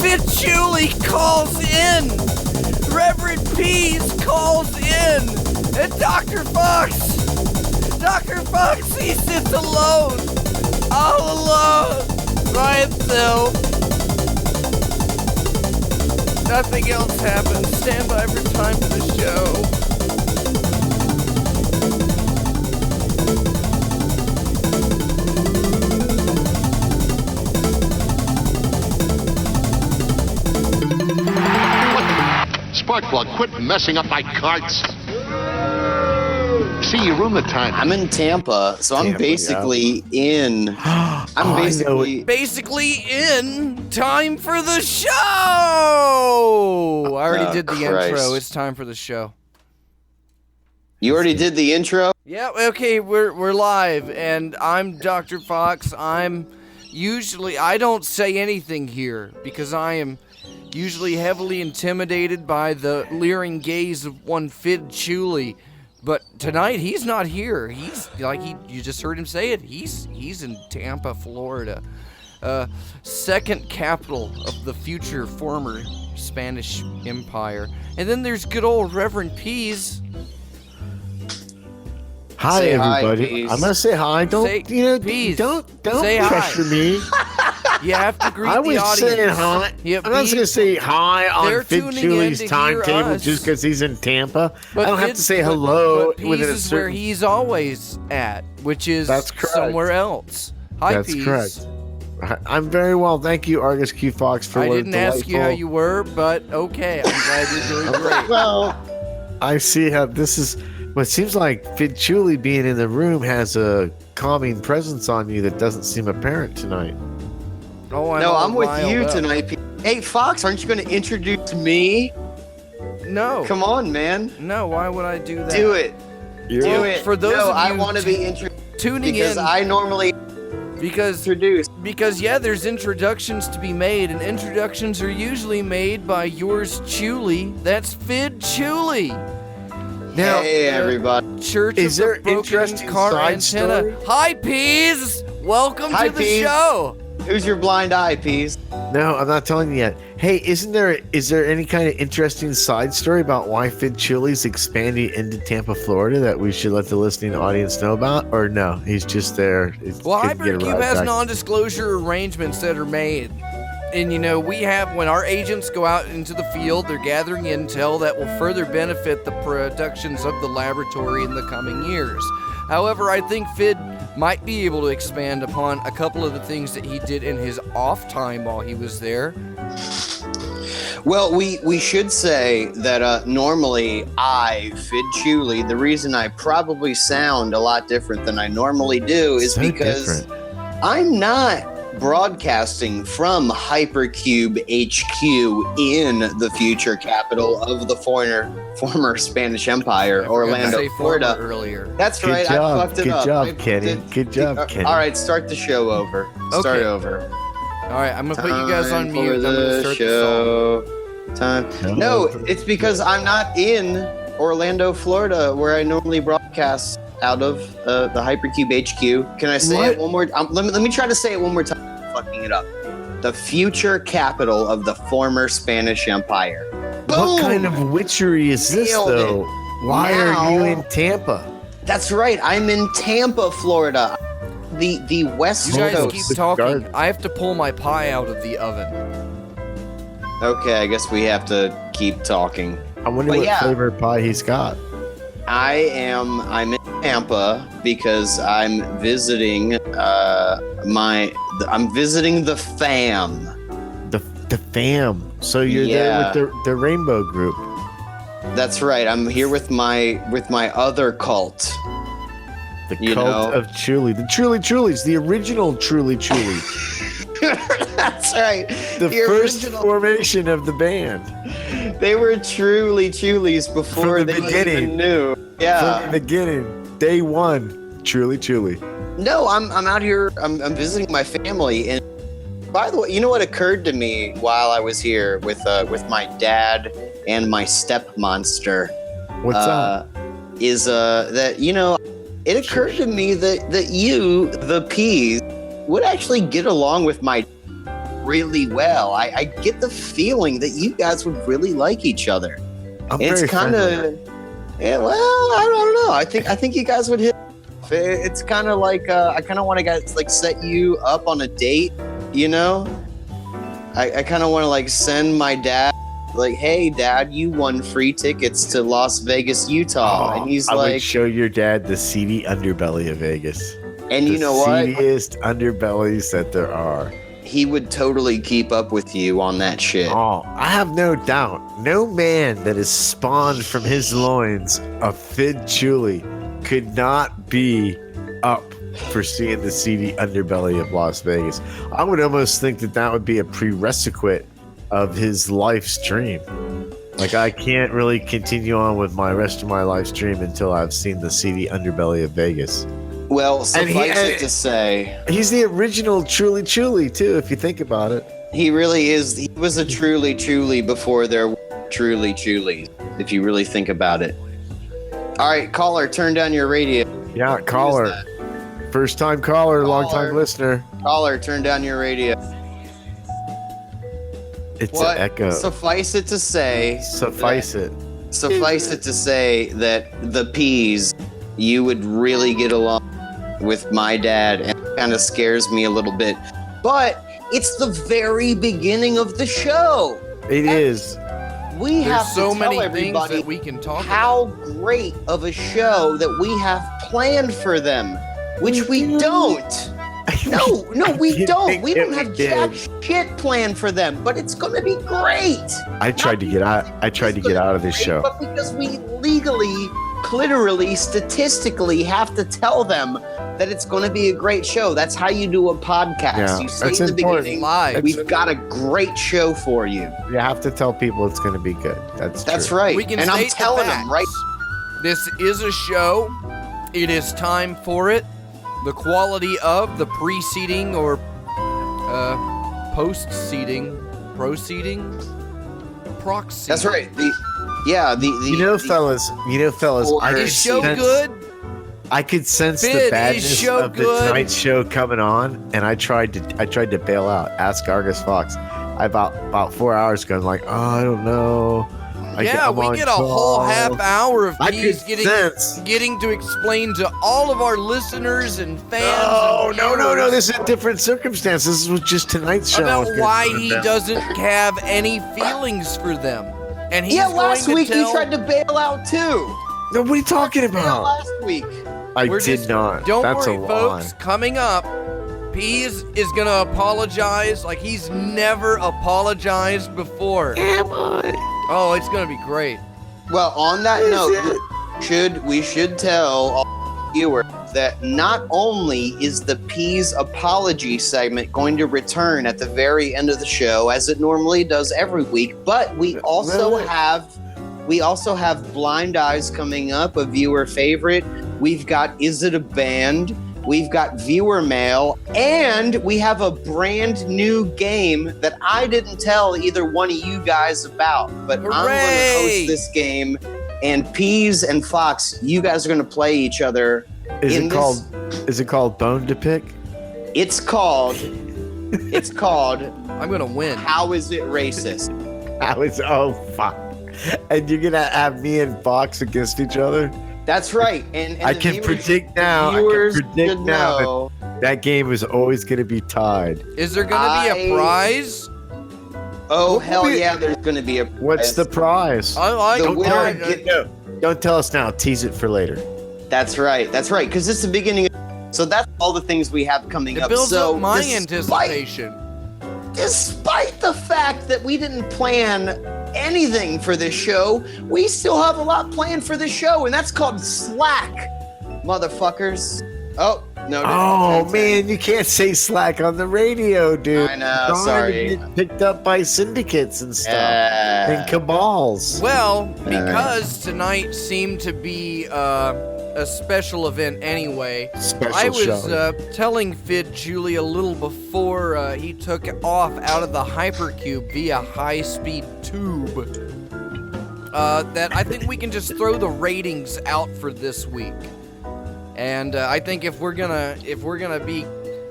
Fidd Chewley calls in. Reverend Pease calls in. And Doktor Faux, he sits alone. All alone. By himself. Nothing else happens. Stand by for time for the show. Sparkplug, quit messing up my carts. See, you ruined the time. I'm in Tampa, so I'm basically in. I'm basically in time for the show. I already did the intro. It's time for the show. You already did the intro? Yeah. Okay. We're live, and I'm Doktor Faux. I don't say anything here because I am usually heavily intimidated by the leering gaze of one Fidd Chewley. But tonight he's not here. He's you just heard him say it. He's in Tampa, Florida, second capital of the future former Spanish Empire. And then there's good old Reverend Pease. Hi, everybody. I'm gonna say hi. Don't pressure me. You have to greet the audience. I was saying hi. I'm not just gonna say hi on Fidd Chewley's timetable just because he's in Tampa. I don't have to say hello. But Pease is where he's always at, which is somewhere else. Hi, Pease. That's correct. I'm very well, thank you, Argus Q Fox, for I didn't ask you how you were, but okay. I'm glad you're doing great. Well, I see how this is. Well, it seems like Fidd Chewley being in the room has a calming presence on you that doesn't seem apparent tonight. No, I'm with you tonight. Hey, Fox, aren't you going to introduce me? No. Come on, man. No, why would I do that? Do it. Do it. For those of you I want to be tuning because in. I normally introduce. Because, there's introductions to be made, and introductions are usually made by yours Chewley. That's Fidd Chewley. Now, hey, everybody. Church is of there the Broken interesting Car side Antenna. story? Hi, Pease. Welcome to the show. Who's your blind eye, Pease? No, I'm not telling you yet. Hey, is there any kind of interesting side story about why Fidd Chewley's expanding into Tampa, Florida that we should let the listening audience know about? Or no, he's just there. Well, Hypercube has non-disclosure arrangements that are made. And, we have, when our agents go out into the field, they're gathering intel that will further benefit the productions of the laboratory in the coming years. However, I think Fidd might be able to expand upon a couple of the things that he did in his off time while he was there. Well, we should say that normally Fidd Chewley, the reason I probably sound a lot different than I normally do is because I'm not broadcasting from Hypercube HQ in the future capital of the former Spanish Empire, Orlando, Florida. Earlier. That's right. I fucked it up. Good job, Kenny. Good job, Kenny. All right, start the show over. Start over. All right, I'm gonna put you guys on mute. I'm gonna start the song. No, it's because I'm not in Orlando, Florida, where I normally broadcast out of the Hypercube HQ. Can I say it one more? Let me try to say it one more time. I'm fucking it up. The future capital of the former Spanish Empire. Boom! What kind of witchery is this, though? Why are you in Tampa? That's right. I'm in Tampa, Florida. The West Coast. You guys keep talking. I have to pull my pie out of the oven. Okay, I guess we have to keep talking. I wonder what flavor pie he's got. I'm in Tampa because I'm visiting I'm visiting the fam. The fam. So you're there with the Rainbow Group. That's right. I'm here with my other cult. The cult of Chewley. The Truly Cheweys, the original Truly Chewley. That's right. The first formation of the band. They were truly Cheweys before they even knew. Yeah. From the beginning. Day one. Truly Chewley. No, I'm out here. I'm visiting my family. And by the way, you know what occurred to me while I was here with my dad and my step monster? What's up? Is that, it occurred to me that you, the Peas, would actually get along with my really well. I get the feeling that you guys would really like each other. It's kind of, yeah. Well, I don't know. I think you guys would hit. It's kind of like I kind of want to guys like set you up on a date. You know, I kind of want to like send my dad. Like, hey, Dad, you won free tickets to Las Vegas, Utah. And he's I like, would show your dad the seedy underbelly of Vegas. and you know what? The seediest underbellies that there are. He would totally keep up with you on that shit. Oh, I have no doubt. No man that is spawned from his loins of Fidd Chewley could not be up for seeing the seedy underbelly of Las Vegas. I would almost think that would be a prerequisite of his life stream. Like, I can't really continue on with my rest of my life stream until I've seen the seedy underbelly of Vegas. Well, suffice it to say, he's the original Chewley too, if you think about it. he really is. He was a truly before there were truly, if you really think about it. All right, caller, turn down your radio. Yeah, caller. First time caller, long time listener. Caller, turn down your radio. It's an echo. Suffice it to say. Suffice it to say that the P's, you would really get along with my dad, and it kind of scares me a little bit. But it's the very beginning of the show. It is. We There's have so to tell many everybody things that we can talk how about. great of a show that we have planned for them, which we don't. No, we don't. We don't have jack shit planned for them, but it's going to be great. I tried to get out of this show. But because we legally, clitorally, statistically have to tell them that it's going to be a great show. That's how you do a podcast. Yeah, You say that's in the important. beginning, Live. we've got a great show for you. You have to tell people it's going to be good. That's true. right. We can And I'm state the telling them, facts. right? This is a show. It is time for it. The quality of the preceding or post-seeding, proceeding, proxy. That's right. Fellas, I Is show sense- good? I could sense the Fidd, is badness show of the good? Tonight Show coming on, and I tried to bail out. Ask Argus Fox. About 4 hours ago, I'm like, I don't know. We get a whole half hour of I P's could sense. getting to explain to all of our listeners and fans. No, and no. viewers This is a different circumstance. This was just tonight's show. about why he doesn't have any feelings for them, and he's last going week to tell. you tried to bail out too. No, what are you talking about? Last week. I We're did just- not. Don't That's worry, a lie. folks. Coming up, Pease is gonna apologize like he's never apologized before. Oh, it's gonna be great. Well, on that note, we should tell all viewers that not only is the P's apology segment going to return at the very end of the show, as it normally does every week, but we also have Blind Eyes coming up, a viewer favorite. We've got Is It a Band? We've got viewer mail, and we have a brand new game that I didn't tell either one of you guys about, but I'm going to Hooray! host this game, and Peas and Fox, you guys are going to play each other. Is it called Bone to Pick? It's called I'm gonna win. How Is It Racist? Fuck. And you're gonna have me and Fox against each other? That's right. And I the can viewers- predict now. viewers should know. that game is always gonna be tied. Is there gonna be a prize? Oh, hell yeah, there's going to be a prize. What's the prize? I like The it. winner Don't tell us now. Tease it for later. That's right, because it's the beginning. So that's all the things we have coming It up. builds So up my despite- anticipation. Despite the fact that we didn't plan anything for this show, we still have a lot planned for this show, and that's called Slack, motherfuckers. Oh, no. Oh man, you can't say Slack on the radio, dude. I know, Don't sorry. get picked up by syndicates and stuff and cabals. Well, because tonight seemed to be a special event anyway, Special I was show. telling Fidd Chewley a little before he took off out of the Hypercube via high-speed tube that I think we can just throw the ratings out for this week. And I think if we're gonna be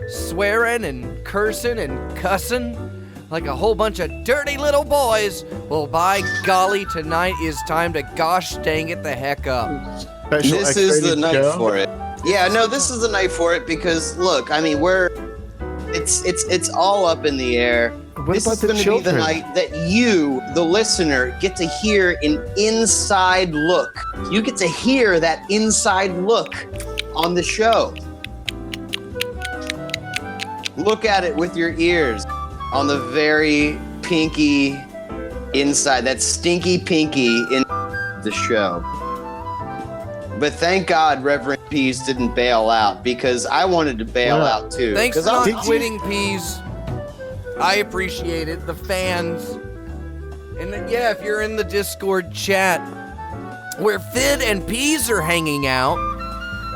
swearing and cursing and cussing, like a whole bunch of dirty little boys. Well, by golly, tonight is time to gosh dang it the heck up. This is the night for it. Yeah, no, this is the night for it because look, I mean, it's all up in the air. This is going to be the night that you, the listener, get to hear an inside look. You get to hear that inside look on the show. Look at it with your ears on the very pinky inside, that stinky pinky in the show. But thank God Reverend Pease didn't bail out because I wanted to bail out too. Thanks for not quitting, Pease. I appreciate it. The fans. And then, yeah, if you're in the Discord chat where Fidd and Pease are hanging out,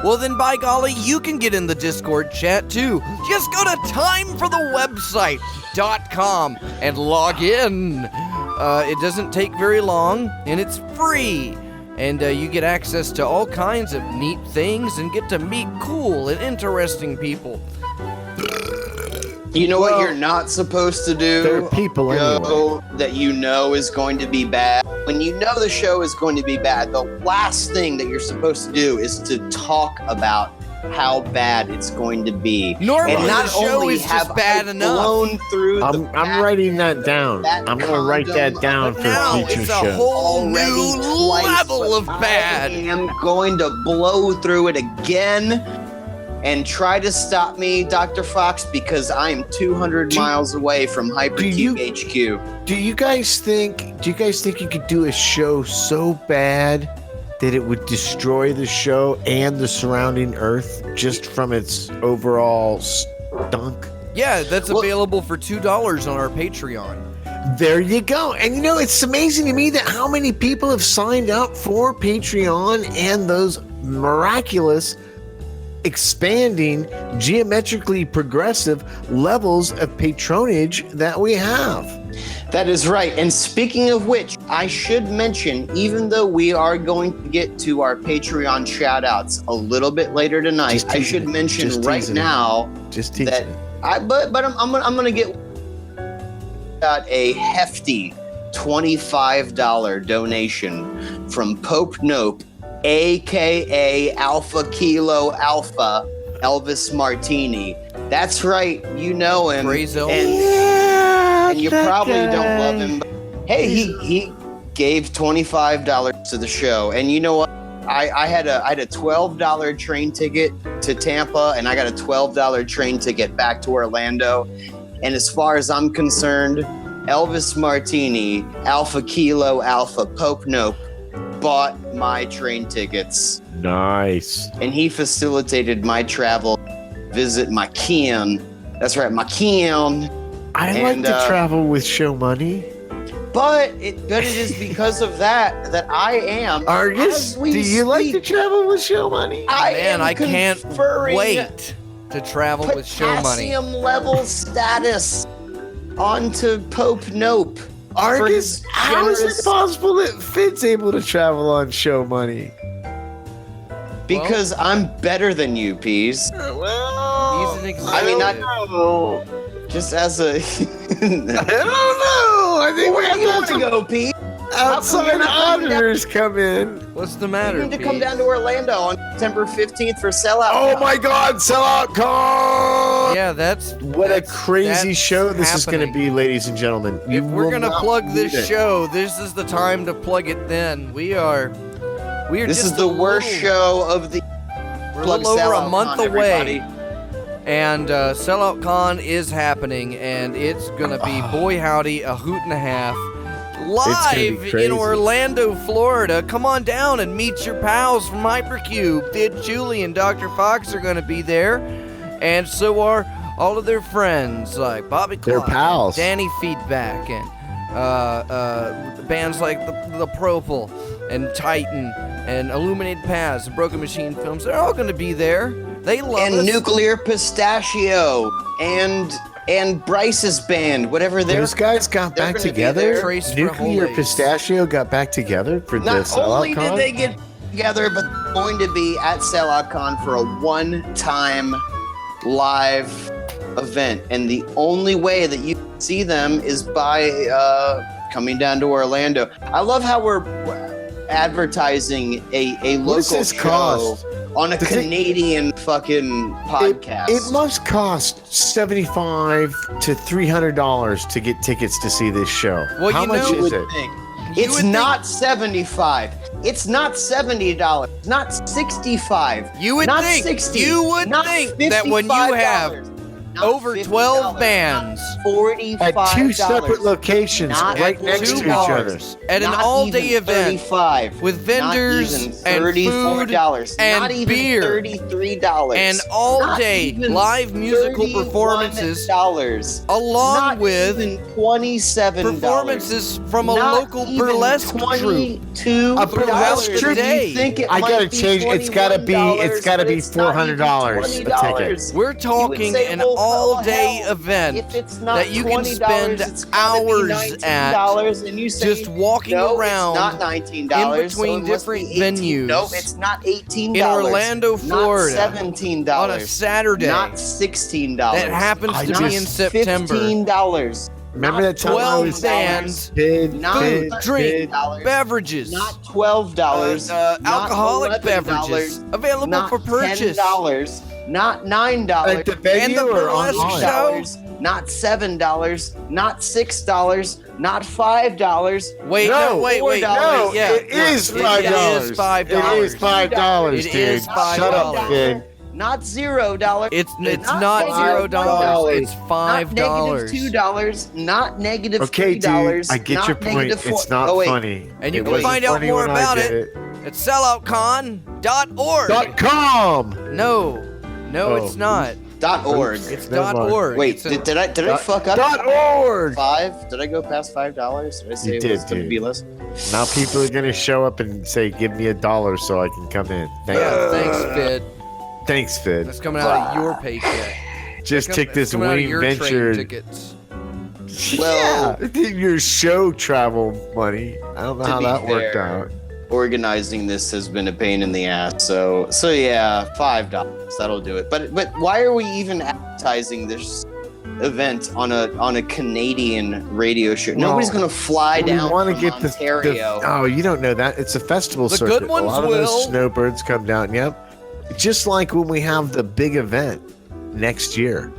well then by golly, you can get in the Discord chat too. Just go to timeforthewebsite.com and log in. It doesn't take very long and it's free. And you get access to all kinds of neat things and get to meet cool and interesting people. You know what you're not supposed to do? There are people anyway. That you know is going to be bad. When you know the show is going to be bad, the last thing that you're supposed to do is to talk about how bad it's going to be. Normally, and not the show only is have just bad enough. Blown through I'm writing that down. I'm going to write that down for now future it's a show. whole new level of bad. I am going to blow through it again. And try to stop me, Dr. Fox, because I'm 200 miles away from Hypercube HQ. Do you guys think you could do a show so bad that it would destroy the show and the surrounding earth just from its overall stunk? Yeah, that's available for $2 on our Patreon. There you go. And you know, it's amazing to me that how many people have signed up for Patreon and those miraculous expanding, geometrically progressive levels of patronage that we have. That is right. And speaking of which, I should mention, even though we are going to get to our Patreon shout outs a little bit later tonight, I should mention right now that I'm going to get a hefty $25 donation from Pope Nope, aka Alpha Kilo Alpha Elvis Martini. That's right, you know him. Praise Elvis. And you probably don't love him. But hey, he gave $25 to the show, and you know what? I had a $12 train ticket to Tampa, and I got a $12 train ticket back to Orlando. And as far as I'm concerned, Elvis Martini, Alpha Kilo Alpha Pope Nope, bought my train tickets. Nice. And he facilitated my travel, visit my kin. That's right, my kin. I like to travel with show money. But it is because of that I am. Argus, do you like to travel with show money? I can't wait to travel with show money. Potassium level status onto Pope Nope. Argus, how is it possible that Fidd's able to travel on show money? Because I'm better than you, Pease. Well, he's an executive. I mean, not just as a. I don't know. I think where do you want to go, Pete? Outside auditors come in. What's the matter? You need to come down to Orlando on September 15th for Sellout. Oh my God, Sellout Con! Yeah, that's a crazy show this is going to be, ladies and gentlemen. If we're going to plug this show, this is the time to plug it. Then we are. This is the worst show of the. We're a little over a month away. And Sellout Con is happening, and it's going to be, boy howdy, a hoot and a half. Live in Orlando, Florida. Come on down and meet your pals from Hypercube. Fidd Chewley and Doktor Faux are going to be there. And so are all of their friends, like Bobby Clark, their pals, Danny Feedback, and bands like the Propel and Titan and Illuminated Paths and Broken Machine Films. They're all going to be there. They love us. And Nuclear Pistachio and Bryce's band, whatever they're. Those guys got back together. Nuclear Pistachio got back together for the Sellout Con. Not only did they get together, but they're going to be at Sellout Con for a one-time live event, and the only way that you can see them is by coming down to Orlando. I love how we're advertising a What does local this show cost? on a Does it- Canadian fucking podcast. It must cost $75 to $300 to get tickets to see this show. Well, How you much know- You is would it? think. You It's would not 75. It's not $70. Not 65. You would not think. 60. You would not think that when you have $55, not over $50, 12 bands not $45. At two separate locations, Not right at next two to each other. bars, at an Not all-day even event 35, with vendors not even and $34, food and not even beer $33, and all-day not even live musical performances, $31, along not with even $27, performances from a not local even burlesque troupe. $22. A burlesque If troupe? you think it I might gotta be change. It's gotta be but it's not even $400 a ticket. $20. We're You would talking say, an well, all-day hell, event if it's not that you can $20, spend it's gotta be hours at $19, and you say, just walking no, around it's not $19, in between so it must be different 18. venues No, it's not $18. in Orlando, Florida, Not $17. on a Saturday Not $16. that happens I to just- be in September. $15. Remember that time I 12 was bands, Not food, drink, $13, beverages, not $12, not alcoholic $11, beverages available not for purchase. $10, not $9, At the venue And the or burlesque online? show? not $7, not $6, not $5. Wait, No, no, wait, $4. No, yeah, it is it $5. is $5. It is $5, It dude. is Shut up, $5. kid. Not $0. It's Not not $5. $0. It's Not $5. -$2, not -$3. Okay, dude, I get not your point. -$4. It's not Oh, wait. funny. And you It can wasn't find out funny more when I about did it at selloutcon.org. .com. No, Oh. it's not. .org. It's Never mind. .org. Wait, It's a- did I fuck up? .org. $5? Did I go past $5? Did I say You it did, was going to dude. be less? Now people are gonna show up and say, "Give me $1 so I can come in." Yeah, thanks, Fidd. Thanks, Fid. That's coming out of your paycheck. Just take this coming out of wing your train venture. tickets. Yeah, your show travel money. I don't know To how be that worked fair, out. Organizing this has been a pain in the ass. So yeah, $5. That'll do it. But why are we even advertising this event on a Canadian radio show? Well, Nobody's gonna fly We down want to from get Ontario. oh, you don't know that. It's a festival The circuit. good ones a lot of will. those snowbirds come down. Yep. Just like when we have the big event next year,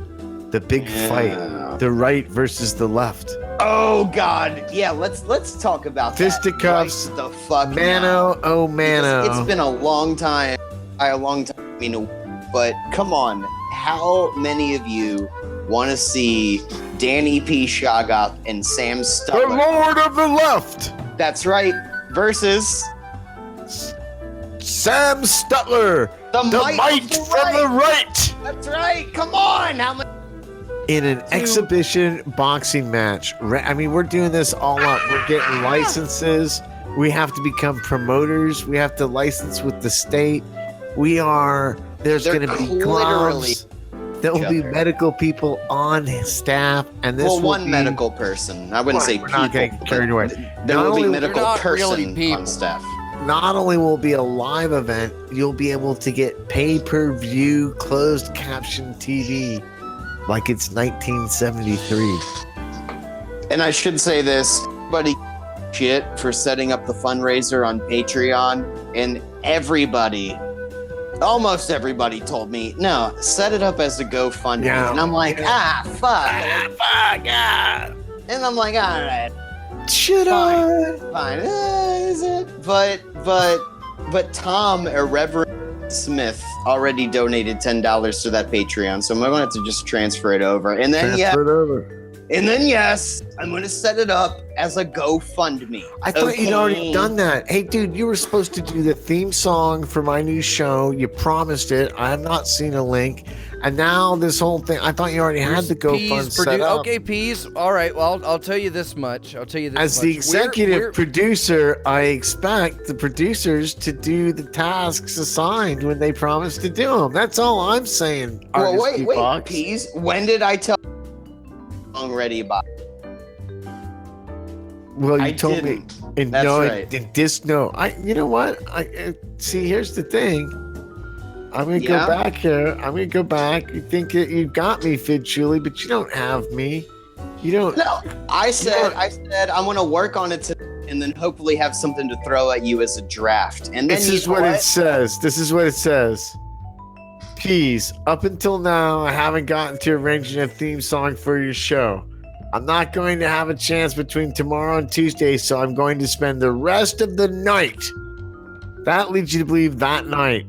the big Yeah. fight, the right versus the left. Oh God, yeah. Let's talk about Fisticuffs, that. Right the fuck now. Mano, oh mano. It's been a long time. By a long time, I mean, but come on. How many of you want to see Danny P. Shoggoth and Sam the Stutler? Lord of the Left, That's right. Versus Sam Stutler, the the might might of the from the right. That's right. Come on. How many? In an exhibition boxing match. I mean, we're doing this all up. We're getting licenses. We have to become promoters. We have to license with the state. We are. There's They're going to be literally gloves. There will be other. medical people on staff, and this Well, will one be, medical person. I wouldn't Well, say we're people. not gonna get carried away. There Not will be only- medical They're not person really people. on staff. Not only will it be a live event, you'll be able to get pay-per-view closed caption TV, like it's 1973. And I should say this, buddy, shit for setting up the fundraiser on Patreon, and almost everybody told me, no, set it up as a GoFundMe. Yeah. And I'm like, fuck. And I'm like, all right, Should fine. Is it? But Tom, Reverend Smith, already donated $10 to that Patreon, so I'm going to have to just transfer it over. And then, Transfer it over. yes, I'm going to set it up as a GoFundMe. I thought you'd already Okay. done that. Hey, dude, you were supposed to do the theme song for my new show. You promised it. I have not seen a link. And now this whole thing, I thought you already had the GoFund set up. Okay, Peas. All right. Well, I'll tell you this much. As much. the executive We're- producer, I expect the producers to do the tasks assigned when they promise to do them. That's all I'm saying. Well, Artist wait, Box. Peas. When did I tell song ready by? Well, you I told me. didn't. And That's no, right. you know what? See, here's the thing. I'm gonna go back here. I'm gonna go back. You think that you got me, Fidd Chewley, but you don't have me. You don't. No, I said I'm gonna work on it and then hopefully have something to throw at you as a draft. And then This is what it says. This is what it says. Peas, up until now, I haven't gotten to arranging a theme song for your show. I'm not going to have a chance between tomorrow and Tuesday, so I'm going to spend the rest of the night. That leads you to believe that night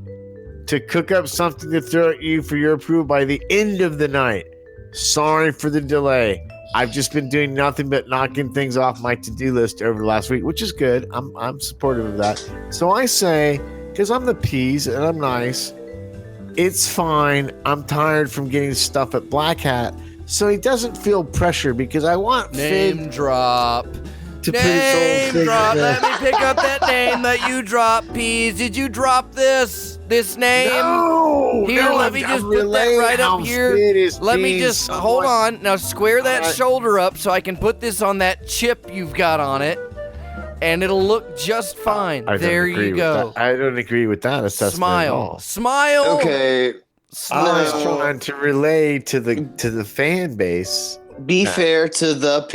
to cook up something to throw at you for your approval by the end of the night. Sorry for the delay. I've just been doing nothing but knocking things off my to-do list over the last week, which is good. I'm supportive of that. So I say, because I'm the Peas and I'm nice, it's fine. I'm tired from getting stuff at Black Hat, so he doesn't feel pressure because I want Name Fidd drop. to put his own thing Drop. in there. Let me pick up that name that you dropped, Peas. Did you drop this name? No, Here, no, let me I'm just put that relaying right how up here. Fidd is Let me being just somewhat- hold on. Now square that Alright. shoulder up so I can put this on that chip you've got on it, and it'll look just fine. I don't There agree you with go. that. I don't agree with that assessment at all. Smile. Okay, I was Smile. trying to relay to the fan base. be fair to the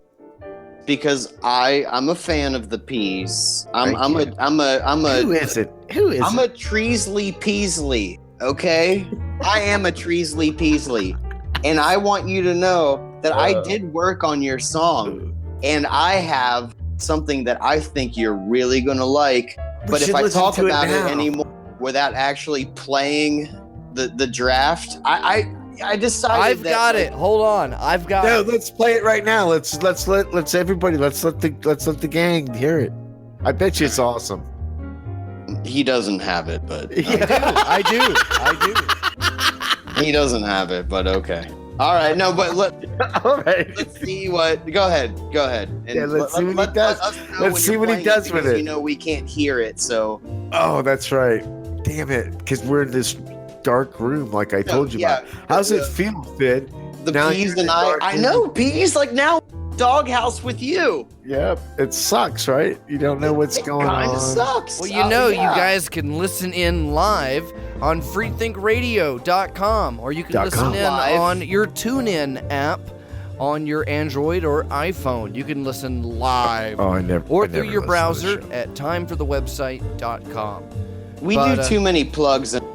because I'm a fan of the Peas. I'm Who a is it? Who is I'm it? a Treasley Peasley, okay? I am a Treasley Peasley. And I want you to know that I did work on your song. And I have something that I think you're really going to like. But if should I listen talk to it about it now. anymore without actually playing the draft, I decided I've that, got like, it. Hold on. I've got No, it. let's play it right now. Let's let the gang hear it. I bet you it's awesome. He doesn't have it, but I do. he doesn't have it, but okay. All right, no, but All right. let's see what. Go ahead. And Yeah, let's see what he does. us know Let's when see you're what he playing does with because it. You know we can't hear it, so Oh, that's right. Damn it. Because we're in this dark room like I told you yeah, about. How's it feel, Fidd? the Now Peas you're in and the dark I room. know Peas like now doghouse with you. Yep. It sucks, right? You don't know what's going Kind on. of sucks. Well, you know, you guys can listen in live on freethinkradio.com, or you can listen in Live. on your TuneIn app on your Android or iPhone. You can listen live. Oh, I never. Or I through never your listened to the browser show. at timeforthewebsite.com. We but, do too many plugs, and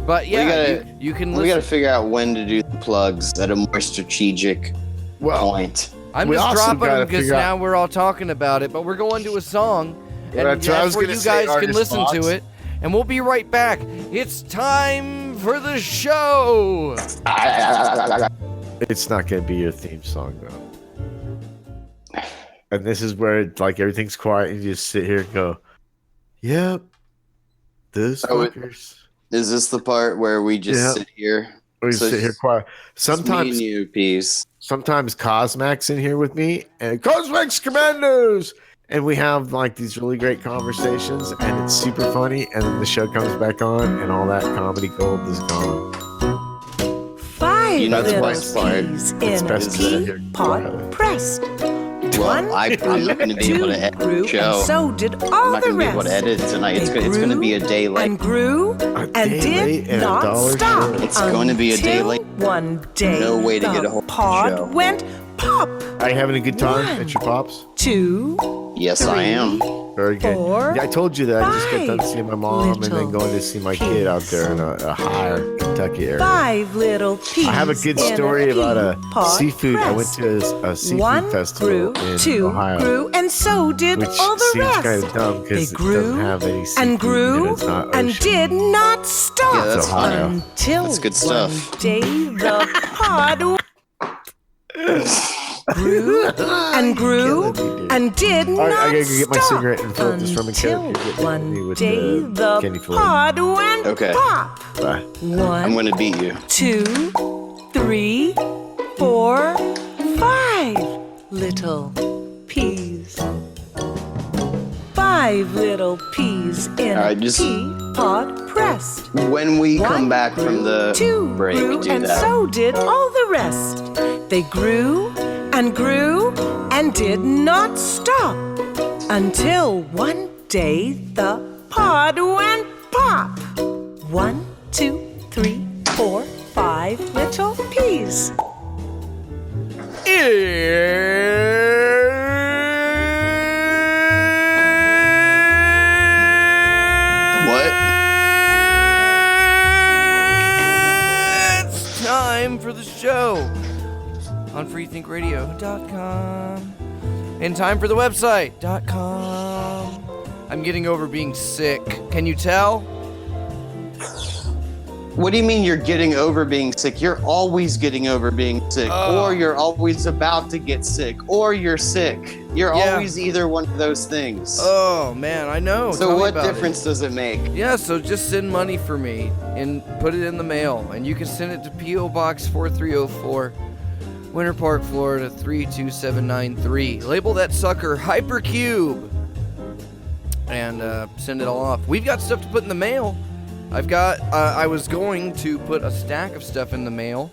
But yeah, gotta- you can we got to listen. figure out when to do the plugs at a more strategic point. I'm we just also dropping gotta them because figure out- now we're all talking about it. But we're going to a song, and That's what I was that's where gonna you say, guys can Artist listen Fox. to it. And we'll be right back. It's time for the show. It's not going to be your theme song, though. And this is where like everything's quiet and you just sit here and go, "Yep, those Oh, fuckers." Is this the part where we just Yeah. sit here? We So sit here it's- quiet. It's me Sometimes, and you, Peas. sometimes Cosmac's in here with me, and Cosmac's Commandos, and we have like these really great conversations, and it's super funny. And then the show comes back on, and all that comedy gold is gone. 5 You know the little best part. peas It's in a best to sit here teapot quietly. pressed. Well, One I'm grew, not going to be able two to edit grew, the show. and so did I'm all not the going to be able rest. to edit it tonight. It's They going to be a grew day late. and grew and day late did and not $1 stop. short. It's going to be a day until late. One day, No way to the get a hold of the pod show. went pop. Are you having a good time One. at your pops? 2, Yes, I am. Very good. 4, Yeah, I told you that I just got done five seeing my mom and then little going to see my kid out there in a higher Kentucky area. 5 little peas. I have a good in story about a teapot seafood. I went pressed. to a seafood One festival grew, in 2 Ohio, grew, and so did which all the seems rest. kind of dumb They because it grew doesn't have any seafood and grew and it's not and ocean. did not stop Yeah, that's Ohio. until That's good stuff. one day the pod grew and grew Killing me, dude. and did All right, not I gotta go get my stop cigarette and fill up this rum and coke. until You're getting me one with day the Kenny Floyd. pod went Okay. pop. Bye. I'm 1, going to beat you. 2, 3, 4, 5 little peas. 5 little peas in All right, a just- teapot pressed. When we come One back from the 2 break, grew, do and that. so did all the rest. They grew and did not stop until one day the pod went pop. 1, 2, 3, 4, 5 little peas. What? It's time for the show on freethinkradio.com and time for the website.com. I'm getting over being sick. Can you tell? What do you mean you're getting over being sick? You're always getting over being sick, or you're always about to get sick, or you're sick. You're always either one of those things. Oh, man, I know. So what difference does it make? Yeah, so just send money for me and put it in the mail. And you can send it to P.O. Box 4304, Winter Park, Florida 32793. Label that sucker Hypercube. And send it all off. We've got stuff to put in the mail. I was going to put a stack of stuff in the mail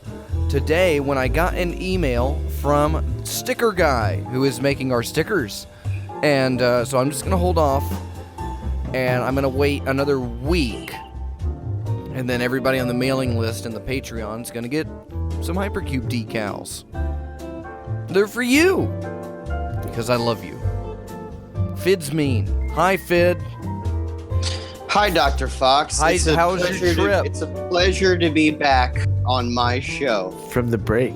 today when I got an email from Sticker Guy, who is making our stickers. And so I'm just going to hold off, and I'm going to wait another week. And then everybody on the mailing list and the Patreon is going to get some Hypercube decals. They're for you, because I love you. Fidd's mean. Hi, Fidd. Hi, Dr. Fox. Hi, how's your trip? It's a pleasure to be back on my show. From the break.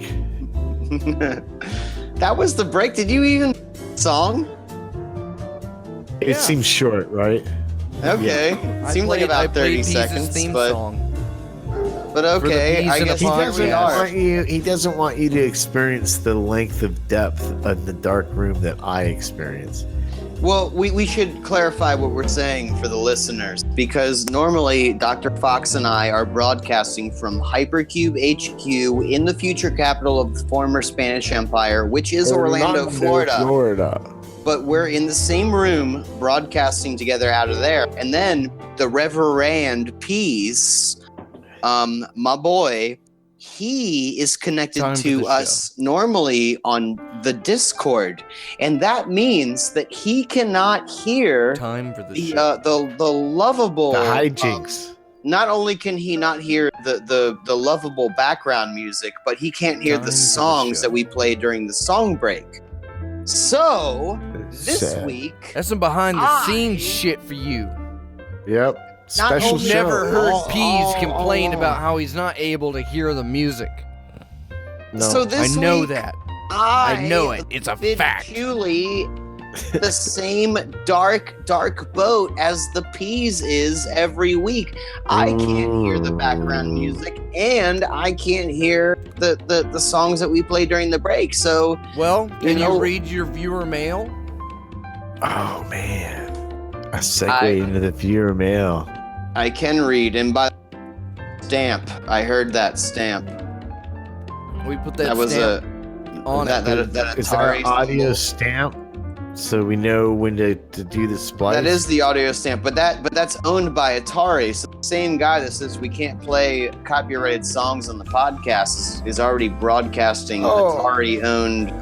That was the break. Did you even song? It seems short, right? Okay. I Seemed like played- about I played 30 Pease's seconds, theme but song. okay. Peas I in a guess He Fire, doesn't yeah. want you. He doesn't want you to experience the length of depth of the dark room that I experience. Well, we should clarify what we're saying for the listeners, because normally Dr. Fox and I are broadcasting from Hypercube HQ in the future capital of the former Spanish Empire, which is Orlando, Florida. But we're in the same room broadcasting together out of there. And then the Reverand Pease, my boy, he is connected Time for to the us normally on the Discord, and that means that he cannot hear Time for the the show. the lovable The hijinks. not only can he not hear the lovable background music, but he can't hear Time for the the songs show. that we play during the song break. So this Sad. week, That's some behind the scenes shit for you. Yep. Special only show. Never heard Oh, Pease complain about how he's not able to hear the music. No. so I this know week, that. I know it. It's a Fidd fact. Chewley, the same dark boat as the Peas is every week. I can't hear the background music, and I can't hear the songs that we play during the break. So Well, can you know- read your viewer mail? Oh man. A segue into the viewer mail. I can read, and by stamp, I heard that stamp. We put that, That was stamp on that it. that Is that Atari an audio symbol. stamp? So we know when to do the splice. That is the audio stamp, but that's owned by Atari. So the same guy that says we can't play copyrighted songs on the podcast is already broadcasting Atari-owned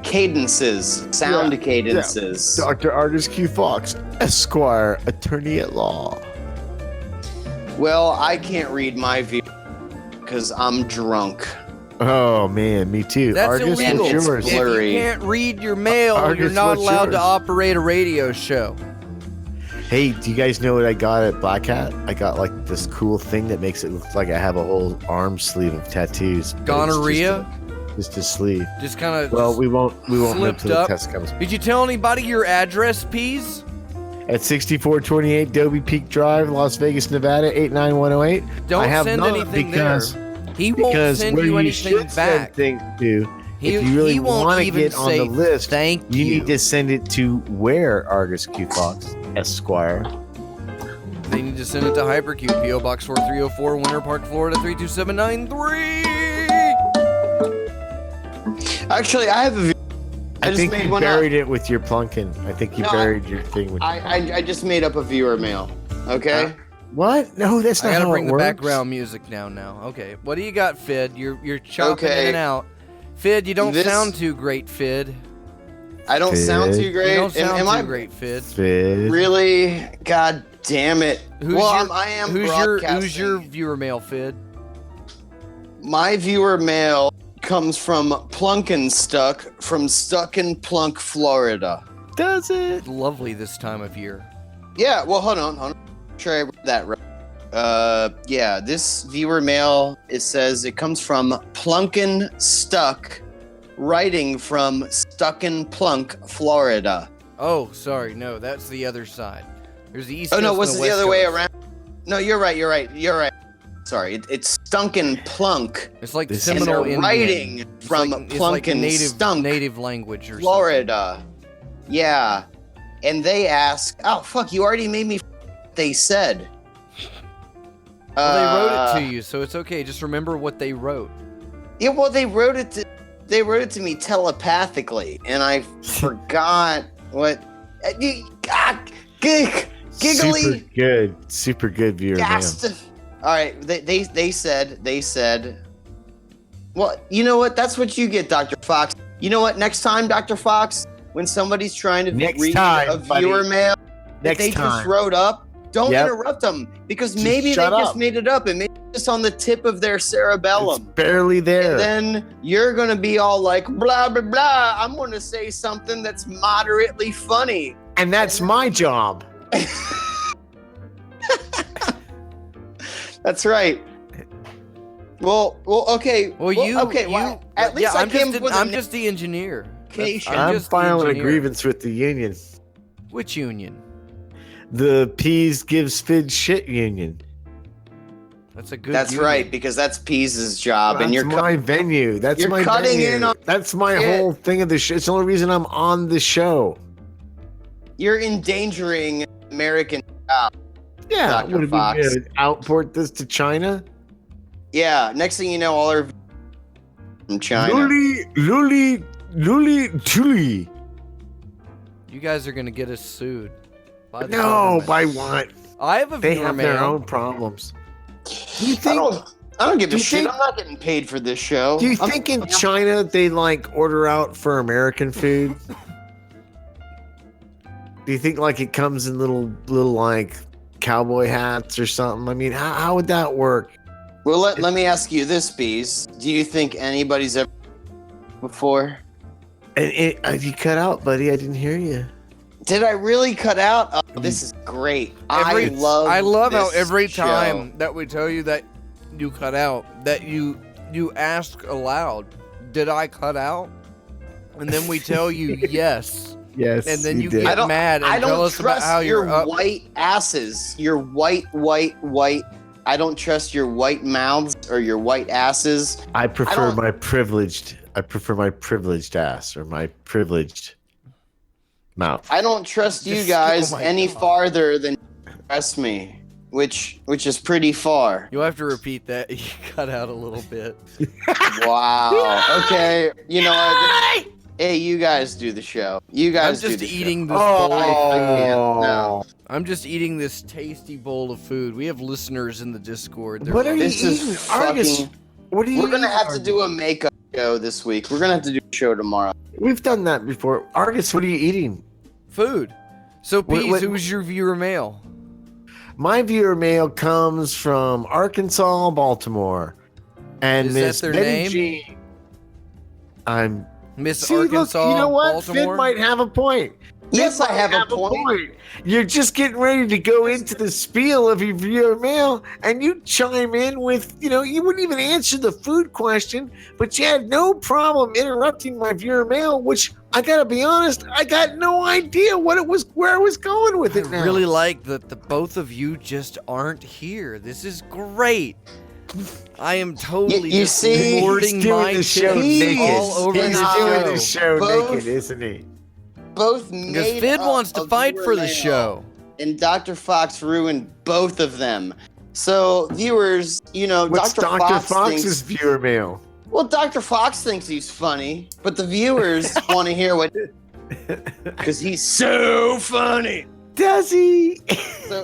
cadences, sound cadences. Dr. Argus Q. Fox, Esquire, attorney at law. Well, I can't read my view because I'm drunk. Oh man, me too. That's Argus, illegal. what's yours? If you Blurry. can't read your mail, Argus, you're not what's allowed to yours? operate a radio show. Hey, do you guys know what I got at Black Hat? I got like this cool thing that makes it look like I have a whole arm sleeve of tattoos. but it's Gonorrhea? Just a sleeve. Just kind of. Well, we won't know slipped until the up. test comes. Did you tell anybody your address, Pease? At 6428 Dobie Peak Drive, Las Vegas, Nevada, 89108. Don't I have send not anything because, there. He won't because send where you you anything should back. send things to, He- if you really he won't want to even get on say the list, thank you you. need to send it to where, Argus Q. Fox, Esquire. They need to send it to Hypercube, P.O. Box 4304, Winter Park, Florida 32793. Actually, I have a view. I just think made you one buried up. it with your plunkin. I think you No, buried your thing with. I just made up a viewer mail. Okay. What? No, that's I not gotta how bring it the works. background music down now. Okay, what do you got, Fidd? You're chopping Okay. in and out. Fidd, you don't This- sound too great, Fidd. I don't sound Fidd. too great. You don't sound am too I great, Fidd. Fidd. really? God Damn it. I am broadcasting. Who's your viewer mail, Fidd? My viewer mail comes from Plunkenstuck from Stuck-in-Plunk, Florida. Does it? Lovely this time of year. Yeah, well, hold on. I'm sure I read that right. Yeah, this viewer mail, it says it comes from Plunkenstuck, writing from Stuck-in-Plunk, Florida. Oh, sorry. No, that's the other side. There's the East Oh, Coast no, and what's the the other West way Coast. around? No, you're right. Sorry, it's Stunkin-Plunk. It's like This Seminole and they're Indian. writing from it's like Plunken-Stunk, native language or Florida. Yeah. And they ask, oh, fuck, you already made me they said. something. Well, they wrote it to you, so it's okay. Just remember what they wrote. Yeah, well, they wrote it to me telepathically, and I forgot what. Giggly. Super good viewer mail. All right, they said. Well, you know what? That's what you get, Dr. Fox. You know what? Next time, Dr. Fox, when somebody's trying to read a viewer mail that they just wrote up, don't interrupt them, because maybe they just made it up and maybe it's just on the tip of their cerebellum. It's barely there. And then you're going to be all like, blah, blah, blah. I'm going to say something that's moderately funny. And that's my job. That's right. Well, okay. Well, at least I came up with I'm just the engineer. I'm just the filing a engineer. grievance with the union. Which union? The Peas Gives Fidd Shit Union. That's a good. That's union. right, because that's Pease's job, That's and you're my venue. That's you're my cutting venue. in on That's my it. whole thing of the show. It's the only reason I'm on the show. You're endangering American jobs. Yeah, Dr. what, are we Fox. gonna outport this to China? Yeah, next thing you know, all our from China. Luli, Tuli. You guys are gonna get us sued. By the No, government. by what? I have a They viewer have mail. their own problems. Do you I think? don't give do a you shit. think- I'm not getting paid for this show. Do you think in China they like order out for American food? Do you think like it comes in little like cowboy hats or something? I mean, how would that work? Well, let me ask you this, Bees. Do you think anybody's ever before? And you cut out, buddy. I didn't hear you. Did I really cut out? Oh, this is great. I love how this every show. time that we tell you that you cut out, that you ask aloud, did I cut out? And then we tell you yes. Yes. And then you did. get mad and I don't tell us about trust how your you're up. white asses. Your white. I don't trust your white mouths or your white asses. I prefer don't- my privileged. I prefer my privileged ass or my privileged mouth. I don't trust you Just- guys oh my any God. farther than you trust me, which is pretty far. You'll have to repeat that. You cut out a little bit. Wow. Okay. You know what? Hey, you guys do the show. You I'm guys just do the eating show. this bowl of I food. can't. No. I'm just eating this tasty bowl of food. We have listeners in the Discord. They're What are you This is eating, Argus? fucking. What are you? We're gonna eating, have to Argus? do a makeup show this week. We're gonna have to do a show tomorrow. We've done that before. Argus, what are you eating? food. So, Pease, what- who's your viewer mail? My viewer mail comes from Arkansas, Baltimore, and Is that Miss their Betty name? G. I'm. Miss See, Arkansas, look, you know what? Baltimore? Finn might have a point. Yes, Finn I might have a point. You're just getting ready to go into the spiel of your viewer mail, and you chime in with, you wouldn't even answer the food question, but you had no problem interrupting my viewer mail, which I gotta be honest, I got no idea where I was going with it I now. really like that the both of you just aren't here. This is great. I am totally You just see, lording He's doing my the show titties naked. all over He's the doing show. the show Both- naked, isn't he? Both Because made Fidd up wants to of fight viewer for the mail, show. and Dr. Fox ruined both of them. So viewers, What's Dr. Dr. Fox Fox's thinks. viewer mail? Well, Dr. Fox thinks he's funny, but the viewers want to hear what, because he's so funny. Does he?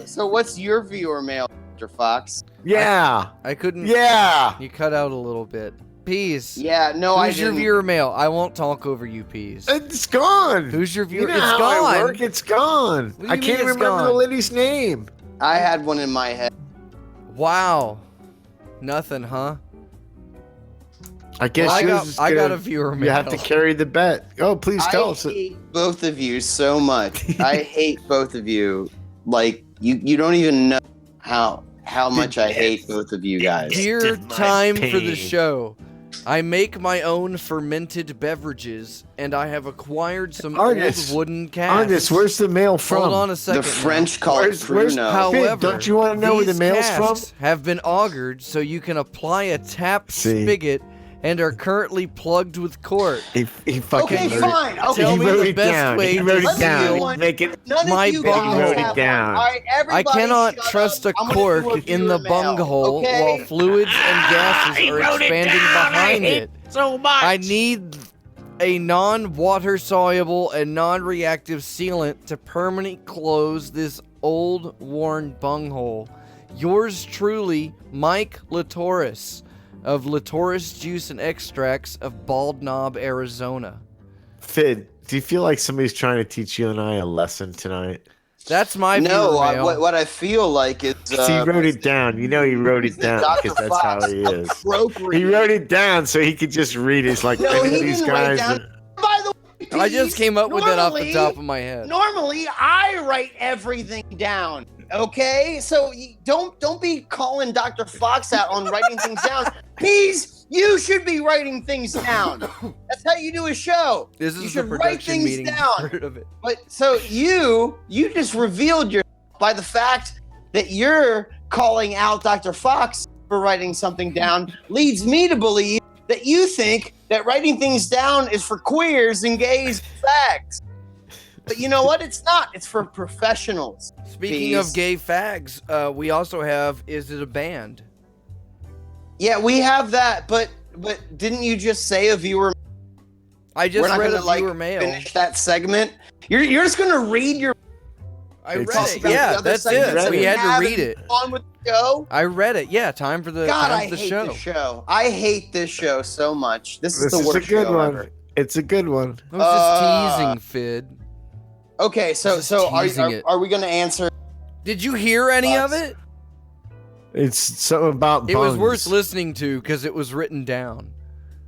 So what's your viewer mail, Dr. Fox? Yeah. I couldn't. Yeah. You cut out a little bit. Pease. Yeah, no, I Who's your didn't. viewer mail? I won't talk over you, Pease. It's gone. Who's your You viewer? know It's how gone. I work? It's gone. What do you I mean can't it's remember the gone? lady's name. I had one in my head. Wow. Nothing, huh? I guess Well, I got a viewer mail. You have to carry the bet. Oh, please tell us. I hate both of you so much. I hate both of you. Like you don't even know how much I hate both of you guys. Dear time for the show. I make my own fermented beverages, and I have acquired some old wooden casks. Argus, where's the mail from? Hold on a second. The French call it Pruno. However, don't you want to know where the mail's from? Have been augured so you can apply a tap spigot and are currently plugged with cork. He fucking Okay, fine. Okay, Tell me wrote the it best down. way He wrote to it down. seal Make it. None my of you guys bunghole. Wrote it have down. one. All right, I everybody cannot shut trust up. a I'm gonna do cork in viewer the mail, bunghole okay? while fluids and gases are expanding behind it. So much. I need a non-water soluble and non-reactive sealant to permanently close this old worn bunghole. Yours truly, Mike Latoris of Latoris Juice and Extracts of Bald Knob, Arizona. Fidd, do you feel like somebody's trying to teach you and I a lesson tonight? That's my No, viewer mail. what I feel like is he wrote it down. You know he wrote it down because Dr. that's how Fox he is. appropriate. He wrote it down so he could just read it. He's like, No, I know he these didn't write guys. down. By the way, I just came up with that off the normally- top of my head. Normally, I write everything down. Okay, so don't be calling Dr. Fox out on writing things down. You should be writing things down. That's how you do a show. This You is the should write production things meeting down. part of it. But so you just revealed yourself by the fact that you're calling out Dr. Fox for writing something down leads me to believe that you think that writing things down is for queers and gays and fags. But you know what? It's not. It's for professionals. Speaking of gay fags, we also have Is It a Band? Yeah, we have that, but didn't you just say a viewer? I just We're not read gonna a viewer mail. finish that segment. You're just gonna read your. I read Talk it. about the Yeah, other that's segments it. that We had to have read and it. On with the show. I read it. Yeah, time for the God, time I for the hate show. this show. I hate this show so much. This This is the is worst a good show one. ever. It's a good one. I was just teasing, Fid. Okay, so Just so teasing it. are we gonna answer? Did you hear any of Fox. it? It's something about It was bungs. worth listening to because it was written down.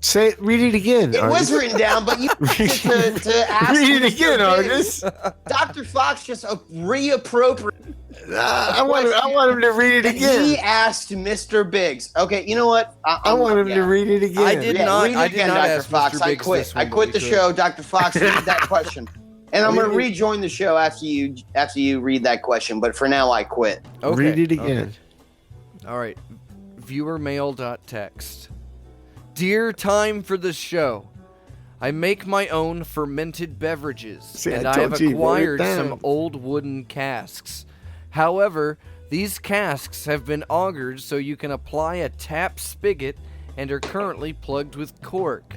Say it, read it again. It was written down, but you to ask. Read it Mr. again, Biggs. Argus. Dr. Fox just reappropriated. I want him to read it He again. asked Mr. Biggs. Okay, you know what? I want him to read it again. I did not- Read it I did again, not Dr. ask Fox. Mr. I Biggs quit. this I one, but quit we the could. show, Dr. Fox. Read that question, and I'm gonna rejoin the show after you read that question. But for now, I quit. Okay. Read it again. All right. Viewermail.text. Dear time for the show. I make my own fermented beverages, See, and I I have told you, wrote it acquired down. some old wooden casks. However, these casks have been augured so you can apply a tap spigot and are currently plugged with cork.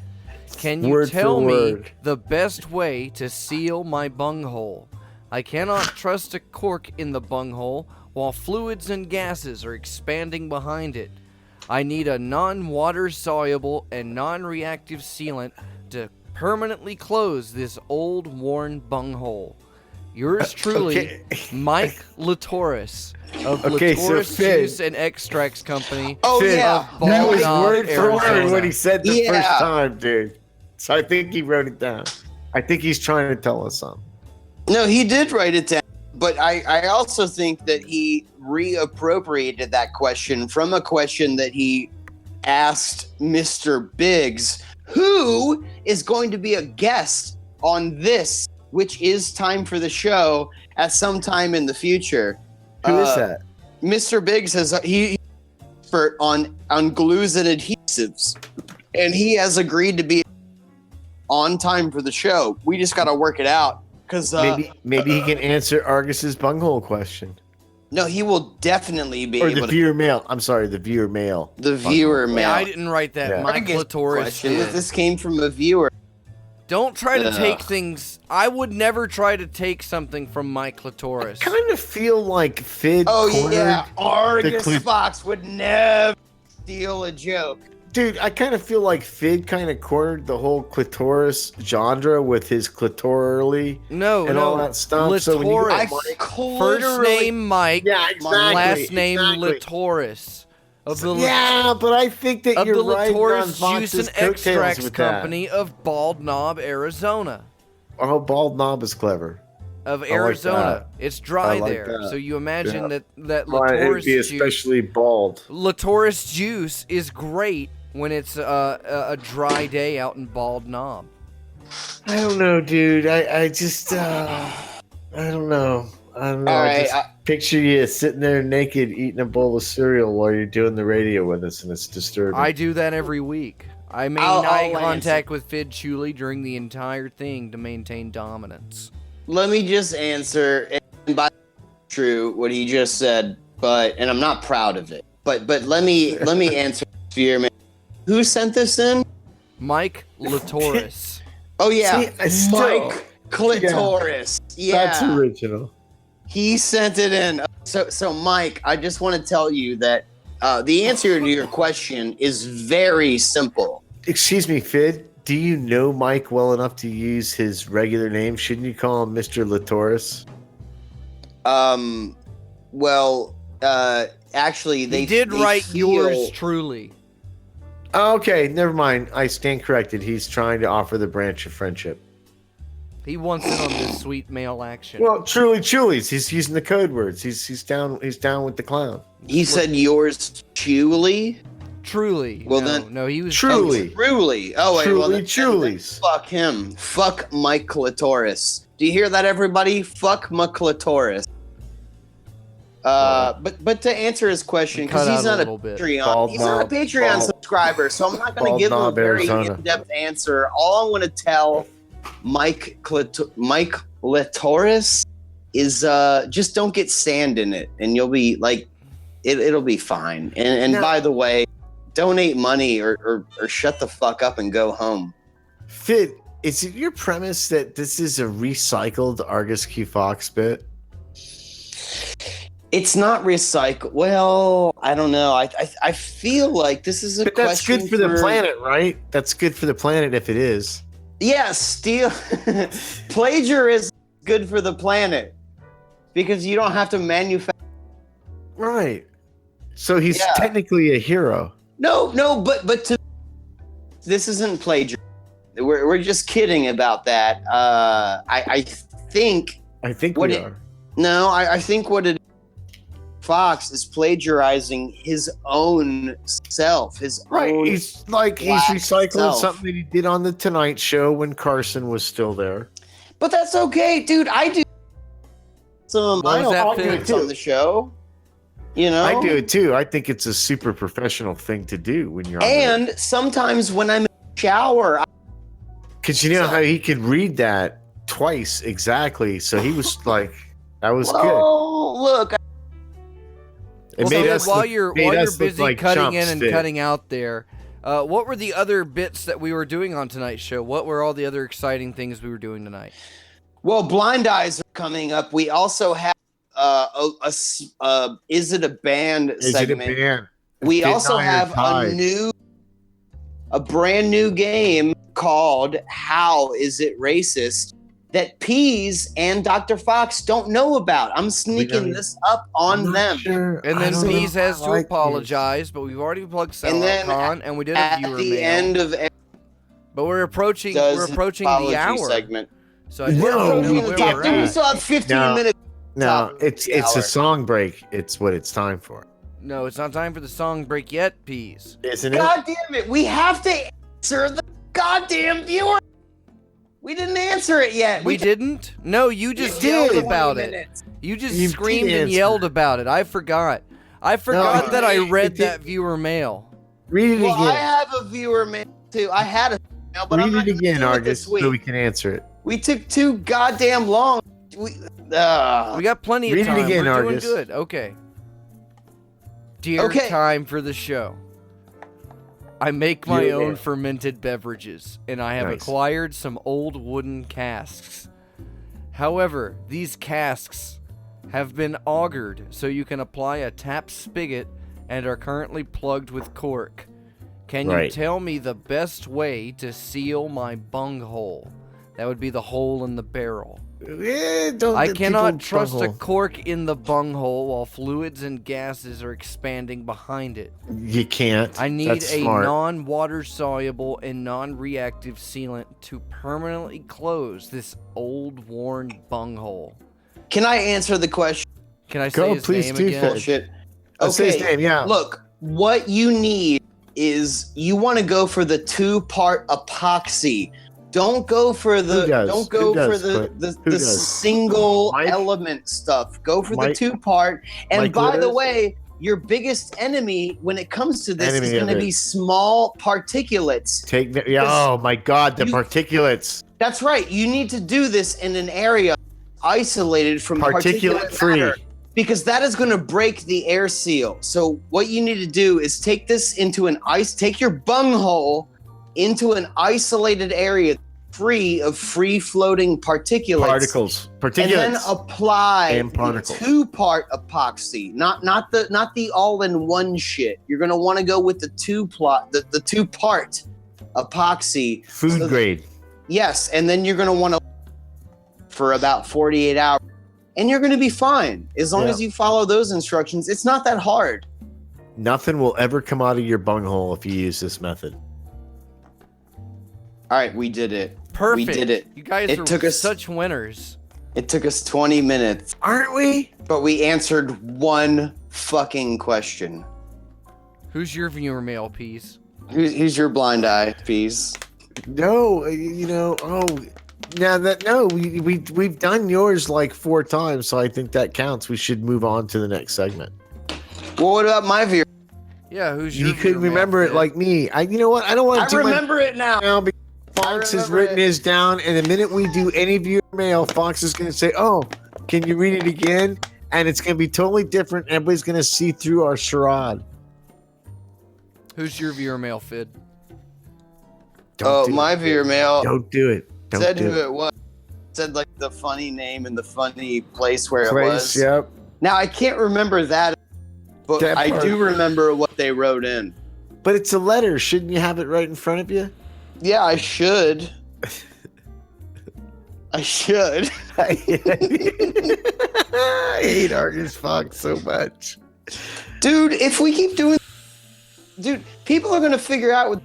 Can you Word for tell me word. the best way to seal my bunghole? I cannot trust a cork in the bunghole while fluids and gases are expanding behind it. I need a non-water soluble and non-reactive sealant to permanently close this old worn bunghole. Yours truly, Okay. Mike Latoris of Okay, so Latoris Fid- Juice and Extracts Company. Oh Fid, yeah, Bald That was Knob, word for word Arizona. what he said the Yeah. first time, dude. So I think he wrote it down. I think he's trying to tell us something. No, he did write it down, but I also think that he reappropriated that question from a question that he asked Mr. Biggs, who is going to be a guest on this, which is time for the show at some time in the future. Who is that? Mr. Biggs he's expert on glues and adhesives, and he has agreed to be on time for the show. We just got to work it out because Maybe he can answer Argus's bunghole question. no, he will definitely be Or able the to. viewer mail. I'm sorry, the viewer mail. The viewer mail. Yeah, I didn't write that. Yeah. Mike Biggest Latoris question. did. This came from a viewer. Don't try to Ugh. take things. I would never try to take something from Mike Latoris. Kind of feel like Fidd Oh cornered yeah, Argus the Fox would never steal a joke. Dude, I kind of feel like Fidd kind of cornered the whole clitoris genre with his clitorally and all that stuff. Litoris. So when you First name Mike, yeah, exactly, last name exactly. Litoris. But I think that of you're the riding on Litoris Fox's Juice and coattails Extracts with that. Company of Bald Knob, Arizona. Oh, Bald Knob is clever. Of I Arizona. like It's dry I like there. that. So you imagine that It'd Litoris be juice. especially bald. Litoris juice is great when it's a dry day out in Bald Knob. I don't know, dude. I just I don't know. I don't know. All right, I just picture you sitting there naked eating a bowl of cereal while you're doing the radio with us, and it's disturbing. I do that every week. I made eye contact with Fidd Chewley during the entire thing to maintain dominance. Let me just answer, and by true what he just said, and I'm not proud of it. But let me answer for man. Who sent this in? Mike Litoris. Oh yeah, See, Mike Clitoris. Yeah, That's original. he sent it in. So Mike, I just want to tell you that the answer to your question is very simple. Excuse me, Fidd. Do you know Mike well enough to use his regular name? Shouldn't you call him Mr. Litoris? Well, actually, they did write feel- yours truly. Okay, never mind. I stand corrected. He's trying to offer the branch of friendship. He wants in on this sweet male action. Well, truly, Chewley's. He's using the code words. He's down. He's down with the clown. He said yours Chewley. Truly. Well, no, then- no, he was Truly. Truly. Oh wait, well, Truly, then Chewley's. fuck him. Fuck Mike Clitoris. Do you hear that, everybody? Fuck my clitoris. But to answer his question, because Cut he's out a not a little bit. Patreon, Bald he's not a knob. Patreon Bald- subscriber, so I'm not going to Bald give him a knob, very Arizona. in-depth answer. All I'm going to tell Mike Clitoris is just don't get sand in it, and you'll be like, it'll be fine. And Now- by the way, donate money or shut the fuck up and go home. Fidd, is it your premise that this is a recycled Argus Q Fox bit? It's not recycled. Well, I don't know. I feel like this is a But that's question good for the planet, right? That's good for the planet if it is. Yeah, plagiarism is good for the planet because you don't have to manufacture. Right. So he's Yeah. technically a hero. No, but this isn't plagiarism. We're just kidding about that. I think I think What we it- are. no. I think what it Fox is plagiarizing his own self. His Right. own. He's black recycling self. something that he did on the Tonight Show when Carson was still there. But that's okay, dude. I do some What was that, arguments Phil? on the show. You know, I do it too. I think it's a super professional thing to do when you're on And sometimes when I'm in the shower, because you know how he could read that twice exactly. So he was like, that was good. oh look, It Well, made so us while look- you're made us look busy like cutting chumps, in and Fidd. cutting out there, what were the other bits that we were doing on tonight's show? What were all the other exciting things we were doing tonight? well, blind eyes are coming up. We also have is it a band Is segment? it a band? We Fidd also and I are have tied. a brand new game called How Is It Racist that Peas and Dr. Fox don't know about. I'm sneaking this up on them. Sure. And I then don't know Pease if I has to like it. apologize, but we've already plugged And then SoundCon, and we did a At viewer the mail. end of every But we're approaching does the apology hour, segment. so I just No, don't know we where can't we're do We at. still have 15 No. minutes. No, top of it's the a hour. song break. It's what it's time for, No, it's not time for the song break yet, Pease. isn't it? God damn it. We have to answer the goddamn viewer. We didn't answer it yet. We didn't? No, you just did. yelled 20 about it. minutes. You just You screamed did and answer yelled it. about it. I forgot. I forgot that I it read did- that viewer mail. Read it Well, I again. have a viewer mail too. I had a mail, but I'm Read not it gonna again, do it Argus, this week. so we can answer it. We took too goddamn long. We We got plenty of Read it time. again, We're Argus. doing good. Okay. Dear Okay. time for the show. I make my Dear own man. fermented beverages, and I have Nice. acquired some old wooden casks. However, these casks have been augered so you can apply a tap spigot and are currently plugged with cork. Can you Right. tell me the best way to seal my bunghole? That would be the hole in the barrel. I cannot trust a cork in the bunghole while fluids and gases are expanding behind it. You can't. I need That's a smart. non-water soluble and non-reactive sealant to permanently close this old, worn bunghole. Can I answer the question? Can I say Go, his please name do, again? Fed. Bullshit. Say his name, yeah. Look, what you need is you want to go for the 2-part epoxy. Don't go for the Who does? don't go Who does, for the Clint? Who does? single Mike? element stuff. Go for Mike? the 2-part. And Mike by the Lewis? way, your biggest enemy when it comes to this Enemy is going of to it. be small particulates. Oh my God, the You- particulates. That's right. You need to do this in an area isolated from Particulate free. matter, because that is going to break the air seal. So what you need to do is take this into take your bunghole into an isolated area free of free floating particulates. Particulates. And then apply And the particles. 2-part epoxy, not the all-in-one shit. You're going to want to go with the 2-part epoxy. Food so that- grade. Yes, and then you're going to want to for about 48 hours, and you're going to be fine as long Yeah. as you follow those instructions. It's not that hard. Nothing will ever come out of your bunghole if you use this method. All right, we did it. Perfect. We did it. You guys It are took us- such winners. It took us 20 minutes, Aren't we? but we answered one fucking question. Who's your viewer mail piece? Who's your blind eye, piece? No, we've done yours like 4 times, so I think that counts. We should move on to the next segment. Well, what about my viewer? Yeah, who's your You couldn't viewer mail remember it pick? like me. You know what? I don't want I to do remember it now. now because Fox has remember written it. his down, and the minute we do any viewer mail, Fox is going to say, "Oh, can you read it again?" And it's going to be totally different. Everybody's going to see through our charade. Who's your viewer mail, Fidd? Don't do My it. viewer mail Don't do it. Don't said do who it. it was. Said like the funny name and the funny place where it Place, was. yep. Now I can't remember that, but That I part. do remember what they wrote in. But it's a letter. Shouldn't you have it right in front of you? Yeah, I should. I should. I hate Argus Fox so much. Dude, if we keep doing people are gonna figure out with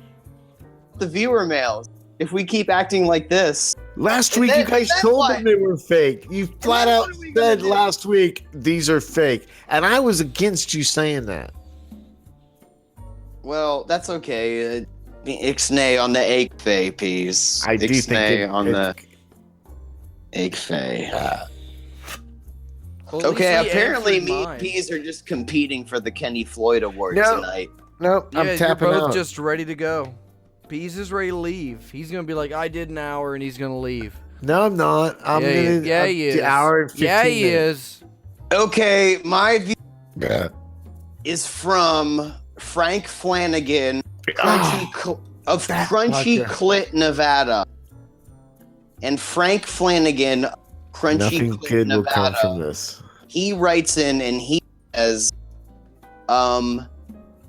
the viewer mails if we keep acting like this. Last And week, then- you guys then told what? them they were fake. You flat then out what are we gonna said do? last week, these are fake. And I was against you saying that. Well, that's okay. Ixnay on the Aikfay piece. I do think Ixnay it- on it- the Aikfay. Well, at Okay, least we apparently answered me and mine. Peas are just competing for the Kenny Floyd Award No. tonight. Nope, Yeah, I'm you're tapping both out. just ready to go. Peas is ready to leave. He's gonna be like, I did an hour, and he's gonna leave. No, I'm not. I'm yeah, gonna. yeah, he is. The hour and 15 yeah, he minutes. is. Okay, my view Yeah. is from Frank Flanagan of that Crunchy fucker. Clit, Nevada. And Frank Flanagan, Crunchy Nothing Clit, good will come Nevada. from this. He writes in and he says,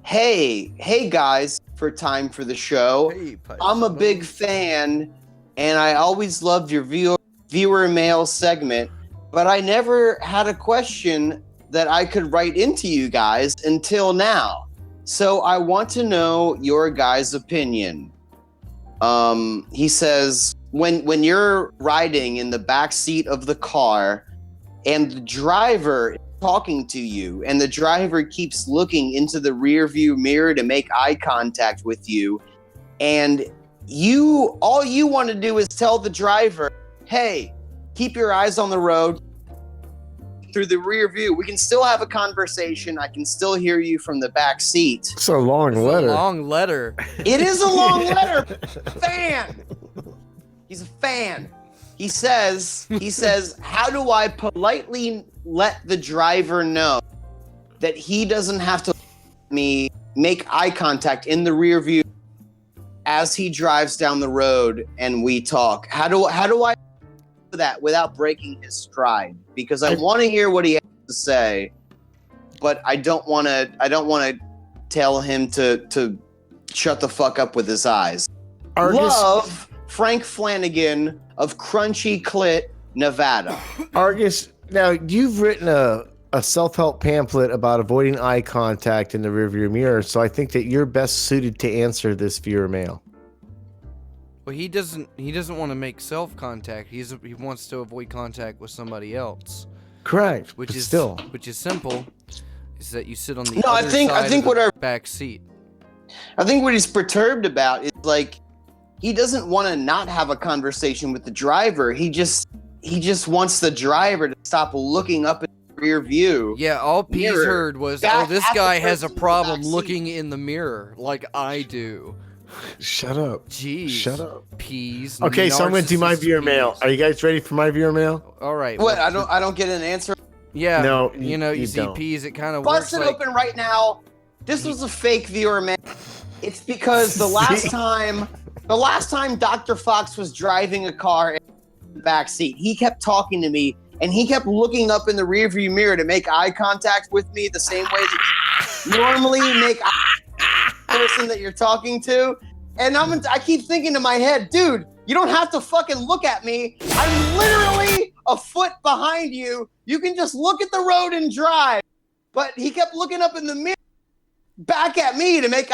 hey guys, for time for the show. Hey, I'm a big fan and I always loved your viewer mail segment, but I never had a question that I could write into you guys until now. So I want to know your guys' opinion. He says, when you're riding in the back seat of the car and the driver is talking to you and the driver keeps looking into the rear view mirror to make eye contact with you, and all you want to do is tell the driver, hey, keep your eyes on the road through the rear view. We can still have a conversation. I can still hear you from the back seat. It's a long letter. A long letter. It is a long letter. Fan. He's a fan. He says, how do I politely let the driver know that he doesn't have to let me make eye contact in the rear view as he drives down the road and we talk? How do I do that without breaking his stride? Because I want to hear what he has to say, but I don't want to tell him to shut the fuck up with his eyes. Argus, Love Frank Flanagan of Crunchy Clit, Nevada. Argus, now you've written a self-help pamphlet about avoiding eye contact in the rearview mirror, so I think that you're best suited to answer this viewer mail. Well, he doesn't want to make self-contact. He wants to avoid contact with somebody else. Correct. Which is simple. Is that you sit on the other side of the back seat. I think what he's perturbed about is like he doesn't want to not have a conversation with the driver. He just wants the driver to stop looking up in the rear view. Yeah, all Pease heard was, Back this at the guy has a person in the problem back seat. looking in the mirror like I do. Shut up. Jeez. Shut up. Pease. Okay, so I'm going to do my narcissist viewer mail. Pease. Are you guys ready for my viewer mail? All right. What? I don't get an answer. Yeah. No, you see, don't. Pease, it kind of Bust works it like... open right now. This was a fake viewer, man. It's because the last time Dr. Fox was driving a car in the back seat, he kept talking to me and he kept looking up in the rearview mirror to make eye contact with me the same way that you normally make eye contact with the person that you're talking to. And I keep thinking in my head, dude, you don't have to fucking look at me. I'm literally a foot behind you. You can just look at the road and drive. But he kept looking up in the mirror back at me to make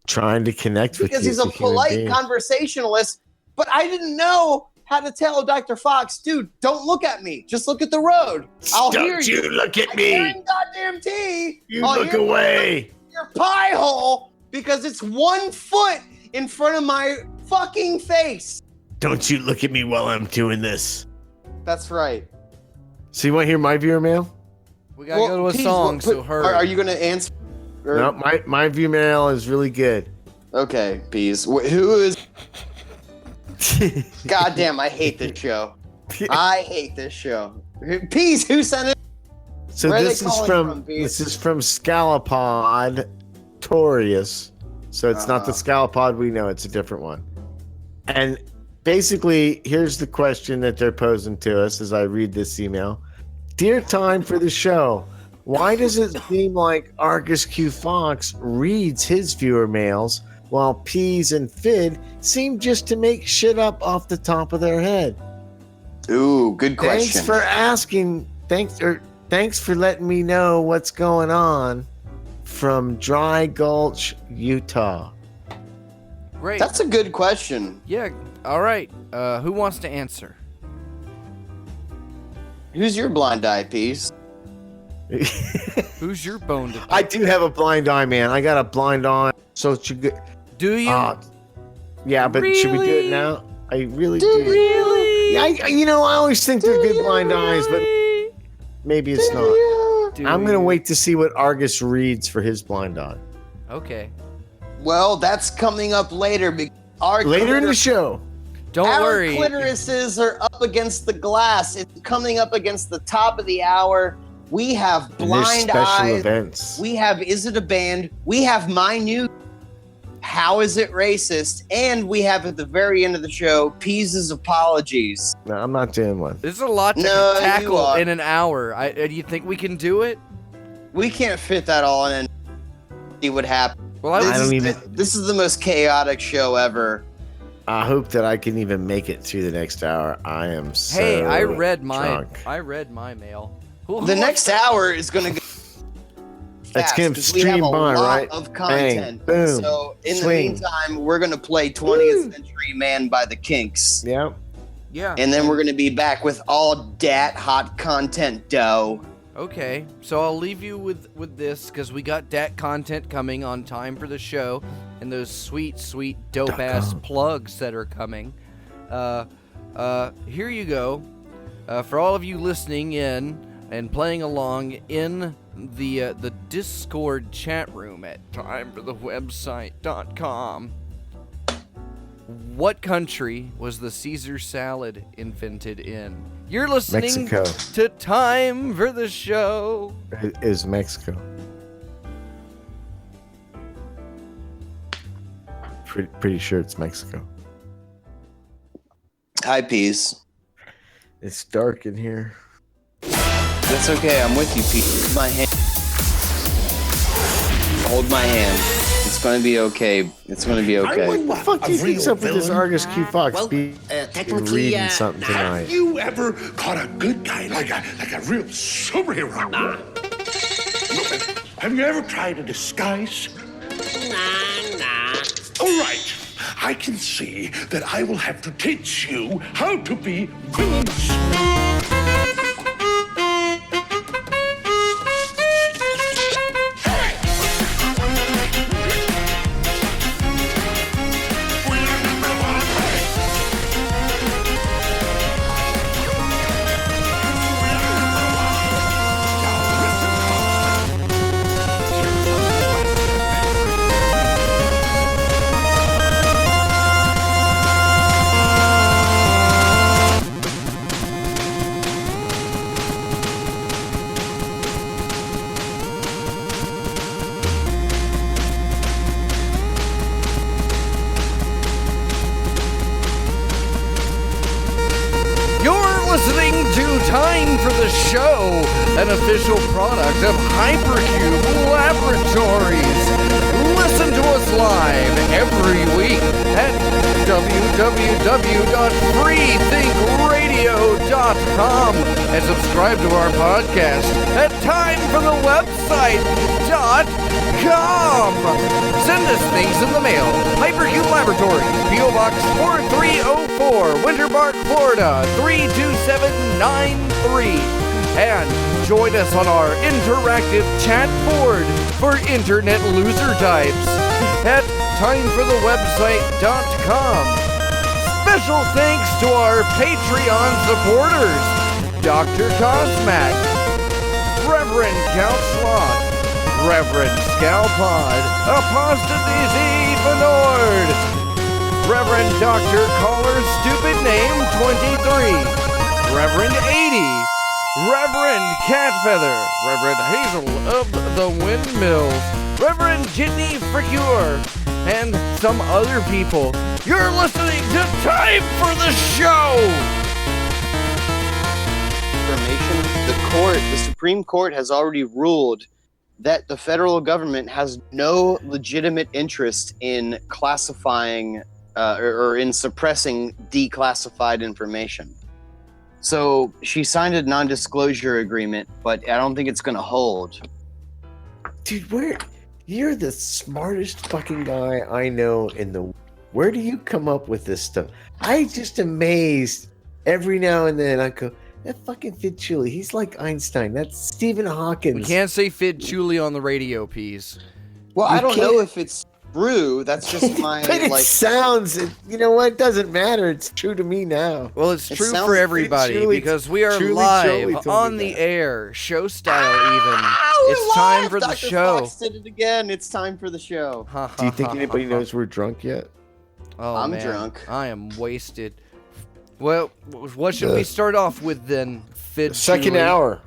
Trying to connect with you. because he's a polite conversationalist. But I didn't know how to tell Dr. Fox, dude, don't look at me. Just look at the road. I'll hear you. Don't you look at I'm me. hearing goddamn tea. You I'll look hear away. your pie hole because it's 1 foot in front of my fucking face. Don't you look at me while I'm doing this. That's right. So you want to hear my viewer mail? We gotta go to a Pease, song, so hurry. Are you going to answer? Or- No, my viewer mail is really good. Okay, Pease. Who is... Goddamn, I hate this show. I hate this show. Pease, who sent it? So Where are they this is calling from Pease? this is from Scalapod Torius. So it's not the Scalapod we know, it's a different one. And basically, here's the question that they're posing to us as I read this email. Dear Time for the Show, why does it seem like Argus Q Fox reads his viewer mails while Pease and Fidd seem just to make shit up off the top of their head? Ooh, good question. Thanks for asking. Thanks for letting me know what's going on from Dry Gulch, Utah. Great. That's a good question. Yeah, all right. Who wants to answer? Who's your blind eye, Pease? Who's your bone to pick? I do have a blind eye, man. I got a blind eye. So it's a good. Do you? Yeah, but should we do Really? it now? I really do. Really? Yeah, I always think they're good blind eyes, but maybe it's not. Do I'm gonna you? wait to see what Argus reads for his blind eye Okay. Well, that's coming up later. Our later in the show. Don't our worry. clitorises are up against the glass. It's coming up against the top of the hour. We have And there's blind special eyes. events. We have Is It a Band? We have My New How Is It Racist? And we have at the very end of the show, Pease's apologies. No, I'm not doing one. There's a lot to No, you tackle are. in an hour. Do you think we can do it? We can't fit that all in and see what happens. Well, I don't even. This is the most chaotic show ever. I hope that I can even make it through the next hour. I am so Hey, I read my drunk. mail. The next hour is going to go It's fast, gonna 'cause we stream have a by, lot right? of Bang, content. boom, So in swing. the meantime, we're going to play 20th Century Man by the Kinks. Yep. Yeah. And then we're going to be back with all dat hot content, dough. Okay, so I'll leave you with this because we got that content coming on Time for the Show and those sweet dope ass plugs that are coming. Here you go. For all of you listening in and playing along in the Discord chat room at timeforthewebsite.com. What country was the Caesar salad invented in? You're listening Mexico. to Time for the Show. It is Mexico. Pretty sure it's Mexico. Hi, Peace. It's dark in here. That's okay. I'm with you, Pete. My hand. Hold my hand. It's going to be okay. It's going to be okay. What the fuck do you think's up with this Argus Q Fox? Well, technically, reading something tonight. Have you ever caught a good guy like a real superhero? Nah. Have you ever tried a disguise? Nah. All right. I can see that I will have to teach you how to be villains. Time for the show, an official product of Hypercube Laboratories. Listen to us live every week at www.freethinkradio.com and subscribe to our podcast at timefforthewebsite.com. Send us things in the mail. Hypercube Laboratories, P.O. Box 4304, Winter Park, Florida 32793. And join us on our interactive chat board for internet loser types at timefforthewebsite.com. Special thanks to our Patreon supporters, Dr. Cosmac, Reverend Count Slot, Reverend Scalpod, Apostates Venord, Reverend Dr. Caller's Stupid Name 23, Reverend 80, Reverend Catfeather, Reverend Hazel of the Windmills, Reverend Jitney Fricure, and some other people. You're listening to Time for the Show! The Supreme Court has already ruled that the federal government has no legitimate interest in classifying or in suppressing declassified information. So she signed a non-disclosure agreement, but I don't think it's going to hold. Dude, you're the smartest fucking guy I know in the... Where do you come up with this stuff? I just amazed every now and then. I go, that fucking Fidd Chewley, he's like Einstein. That's Stephen Hawking. We can't say Fidd Chewley on the radio, Peas. Well, I don't know if it's true. That's just my... But it sounds... You know what? It doesn't matter. It's true to me now. Well, it's true for everybody because we are live on the air, show style even. It's time for the show. Dr. Fox did it again. It's time for the show. Do you think anybody knows we're drunk yet? Oh, I'm man. drunk. I am wasted. Well, what should we start off with then, Fidd Second Chewley? hour.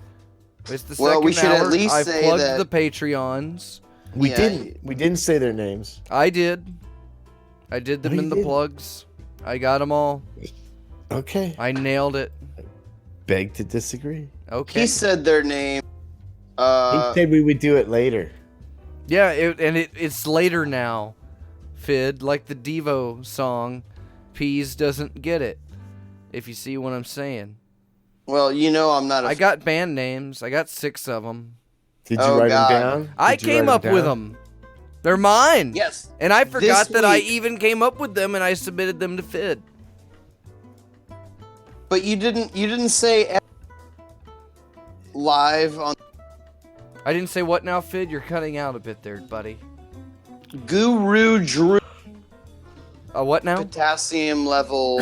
It's the Well, second we should hour. at least I say plugged that- the Patreons. We didn't say their names. I did. I did them in the plugs. I got them all. Okay. I nailed it. Beg to disagree. Okay. He said their name. He said we would do it later. Yeah, it's later now, Fidd. Like the Devo song, Peas doesn't get it. If you see what I'm saying. Well, you know I'm not a... I got band names. I got 6 of them. Did you write them down? I came up with them. They're mine. Yes. And I forgot that I week. even came up with them and I submitted them to Fidd. But you didn't say live on... I didn't say what now, Fidd? You're cutting out a bit there, buddy. Guru Drew. What now? Potassium level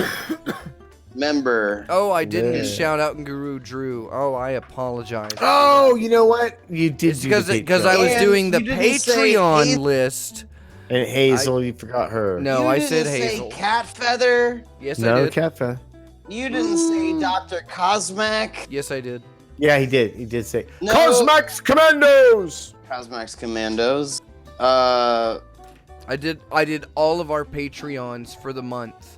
member. Oh, I didn't shout out Guru Drew. Oh, I apologize. Oh, you know what? You did because I was doing the you didn't say Patreon list. And Hazel, you forgot her. No, You I didn't said say Hazel. Cat Feather. Yes, I No, did. Catfa. You didn't say Dr. Cosmac. Yes, I did. Yeah, he did. He did say No. Cosmax Commandos. Cosmac's Commandos. I did all of our Patreons for the month,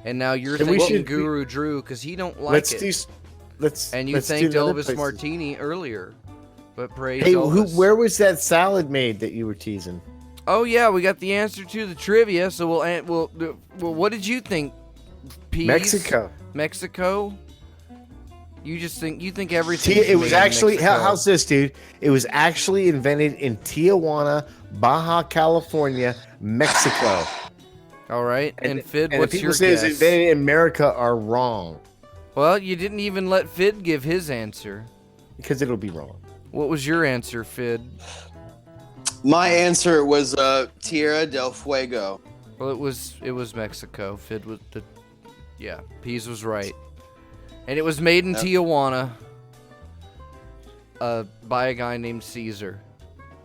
and now you're thanking Guru Drew because he don't like it. And you thanked Elvis Martini earlier, but praise Elvis. Where was that salad made that you were teasing? Oh yeah, we got the answer to the trivia. So we'll what did you think? Peas? Mexico. You think everything. It was actually Mexico. how's this, dude? It was actually invented in Tijuana, Baja California, Mexico. All right, and Fidd, and what's the people your say guess? it's invented in America are wrong Well, you didn't even let Fidd give his answer. because it'll be wrong. What was your answer, Fidd? My answer was Tierra del Fuego. Well, it was Mexico. Fidd was Peas was right, and it was made in Tijuana by a guy named Caesar.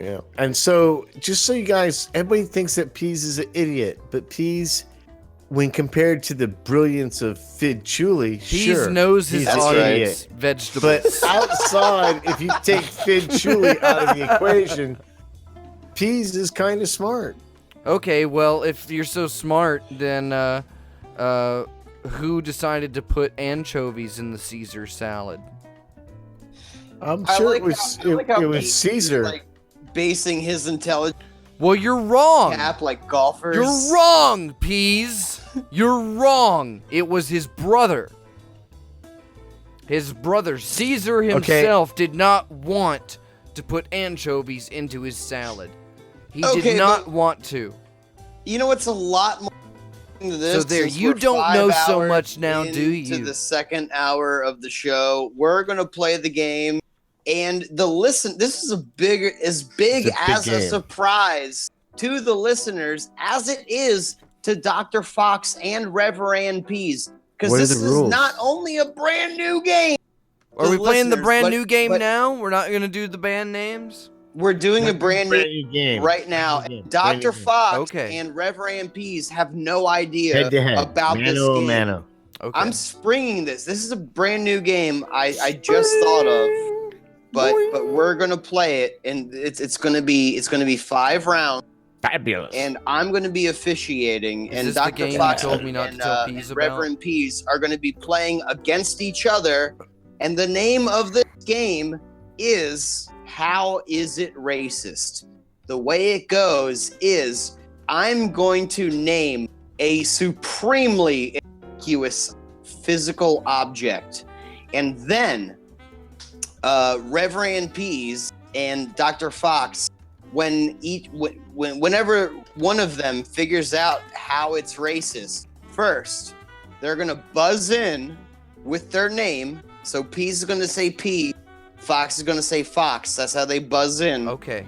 Yeah. And so, just so you guys, everybody thinks that Peas is an idiot, but Peas, when compared to the brilliance of Fidd Chewley, Peas knows his he's an audience idiot. vegetables. But outside, if you take Fidd Chewley out of the equation, Peas is kind of smart. Okay, well, if you're so smart, then who decided to put anchovies in the Caesar salad? I'm sure it was Caesar. Like basing his intelligence Well, you're wrong. cap like golfers. You're wrong, Peas. You're wrong. It was his brother. His brother, Caesar himself, did not want to put anchovies into his salad. He did not want to. You know what's a lot more to this? So there, since you we're don't 5 know so hours much now, do you? To the second hour of the show, we're gonna play the game, and this is as big as a surprise to the listeners as it is to Dr. Fox and Reverend Peas, because this is not only a brand new game. Are we playing the brand new game but now? We're not gonna do the band names. We're doing a brand new game right now. Dr. Fox and Reverend Peas have no idea Head-to-head. about this game. Mano. Okay. I'm springing this. This is a brand new game I just thought of, but we're gonna play it, and it's gonna be 5 rounds. Fabulous. And I'm gonna be officiating, Is and this the Dr. game you Fox told me not to and tell Peas about? Reverend Peas are gonna be playing against each other, and the name of this game is How Is It Racist? The way it goes is I'm going to name a supremely innocuous physical object, and then Reverend Peas and Dr. Fox, whenever one of them figures out how it's racist, first they're gonna buzz in with their name. So Peas is gonna say P, Fox is gonna say Fox. That's how they buzz in. Okay.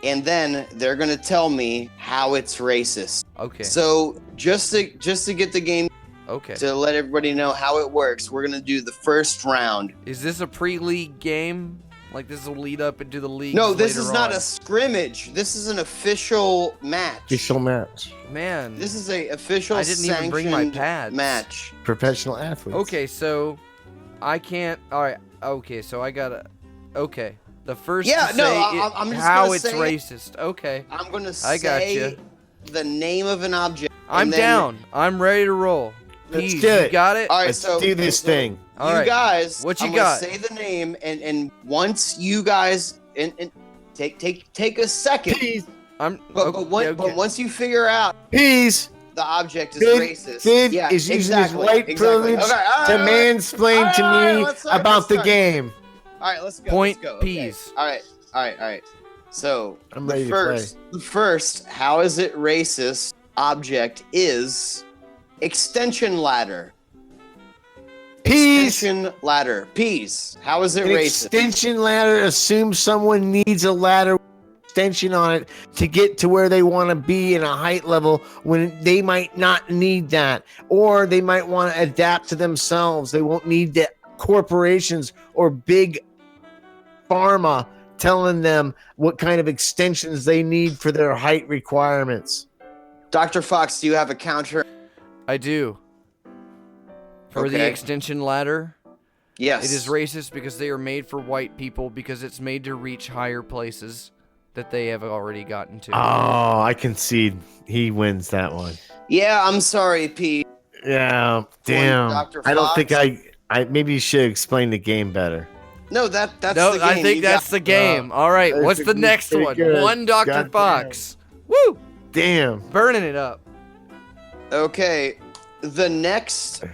And then they're gonna tell me how it's racist. Okay. So just to get the game, to let everybody know how it works, we're gonna do the first round. Is this a pre-league game? Like this will lead up into the league? No, this is not a scrimmage. This is an official match. Man, This is a official. I didn't even bring my sanctioned pads. match. Professional athletes. Okay, so I can't. All right. Okay, so I gotta. Okay, the first. Yeah, to no, say I'm just how gonna it's say racist. Okay. I'm gonna I got say you. the name of an object. I'm and then down. I'm ready to roll. Let's Peas, do it. You got it. All right, Let's do this thing. All you right. guys, What you I'm got? Gonna say the name, and once you guys and take a second. Peas. But once you figure out Peas. the object is Fidd racist, is using his white privilege Okay, all to right, mansplain to all right, me let's start, about let's the start. game. All right, let's go. Point let's go. Okay. Peas. All right. So I'm ready to play. the first, how is it racist object is extension ladder. Peas. Extension ladder. Peas. How is it An racist? extension ladder assumes someone needs a ladder with extension on it to get to where they want to be in a height level when they might not need that, or they might want to adapt to themselves. They won't need the corporations or big pharma telling them what kind of extensions they need for their height requirements. Dr. Fox, do you have a counter? I do. For the Okay. extension ladder, Yes. it is racist because they are made for white people because it's made to reach higher places that they have already gotten to. Oh, I concede. He wins that one. Yeah, I'm sorry, Pete. Yeah, damn. Dr. I don't Fox. think I maybe you should explain the game better. No, that's No, the game. I think You that's got- the game. All right, that's what's a the good- next pretty one? good. One Dr. Goddamn. Fox. Woo! Damn. Burning it up. Okay, the next,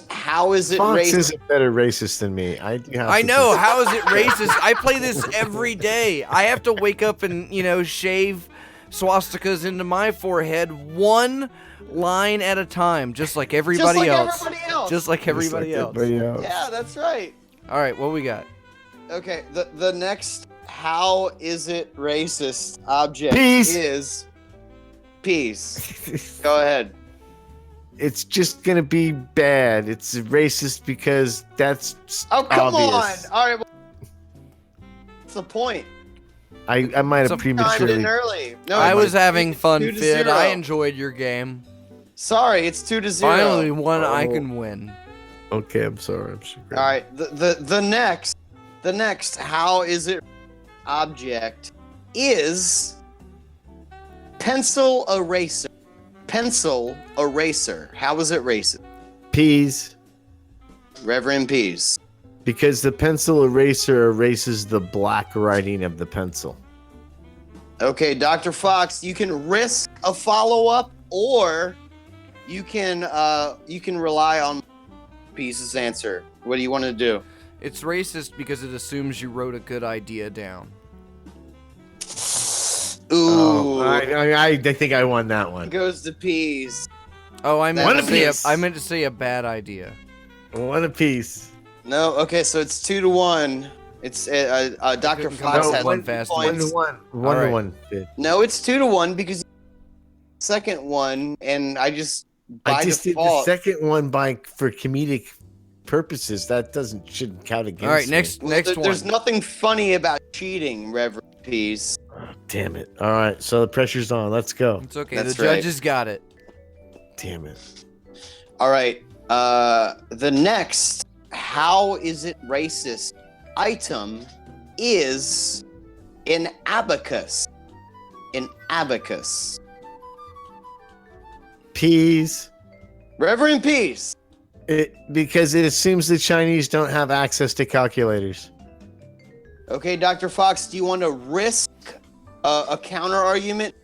how is it Fox racist? is a better racist than me. I know. How is it racist? I play this every day. I have to wake up and, shave swastikas into my forehead one line at a time, just like everybody else. Just like everybody else. Yeah, that's right. All right, what we got? Okay, the next how is it racist object Peace. is peace. Go ahead. It's just gonna be bad. It's racist because that's come obvious. on. All right. What's the point? I might have Timed prematurely. in early. No, I was having fun, 2-0. Fidd. I enjoyed your game. Sorry, it's 2-0. Finally, one I can win. Okay, I'm sorry. I'm sure. All right. The next how is it object is pencil eraser. Pencil eraser. How is it racist? Peas. Reverend Peas. Because the pencil eraser erases the black writing of the pencil. Okay, Dr. Fox, you can risk a follow-up, or you can rely on Peas' answer. What do you want to do? It's racist because it assumes you wrote a good idea down. Ooh. I think I won that one. Goes to Peas. Oh, I meant Piece. to say a bad idea. One apiece. No, okay, so it's 2-1. It's Dr. Fox has 1 fast points. 1-1. No, it's 2-1 because second one, and I just by I just default. did the second one for comedic purposes. That shouldn't count against. All right, me. next one. There's nothing funny about cheating, Reverend Peas. Damn it. All right, so the pressure's on. Let's go. It's okay. That's the right. judges got it. Damn it. All right. The next how is it racist item is an abacus. An abacus. Peas. Reverend Peas. Because it assumes the Chinese don't have access to calculators. Okay, Dr. Fox, do you want to risk a counter argument?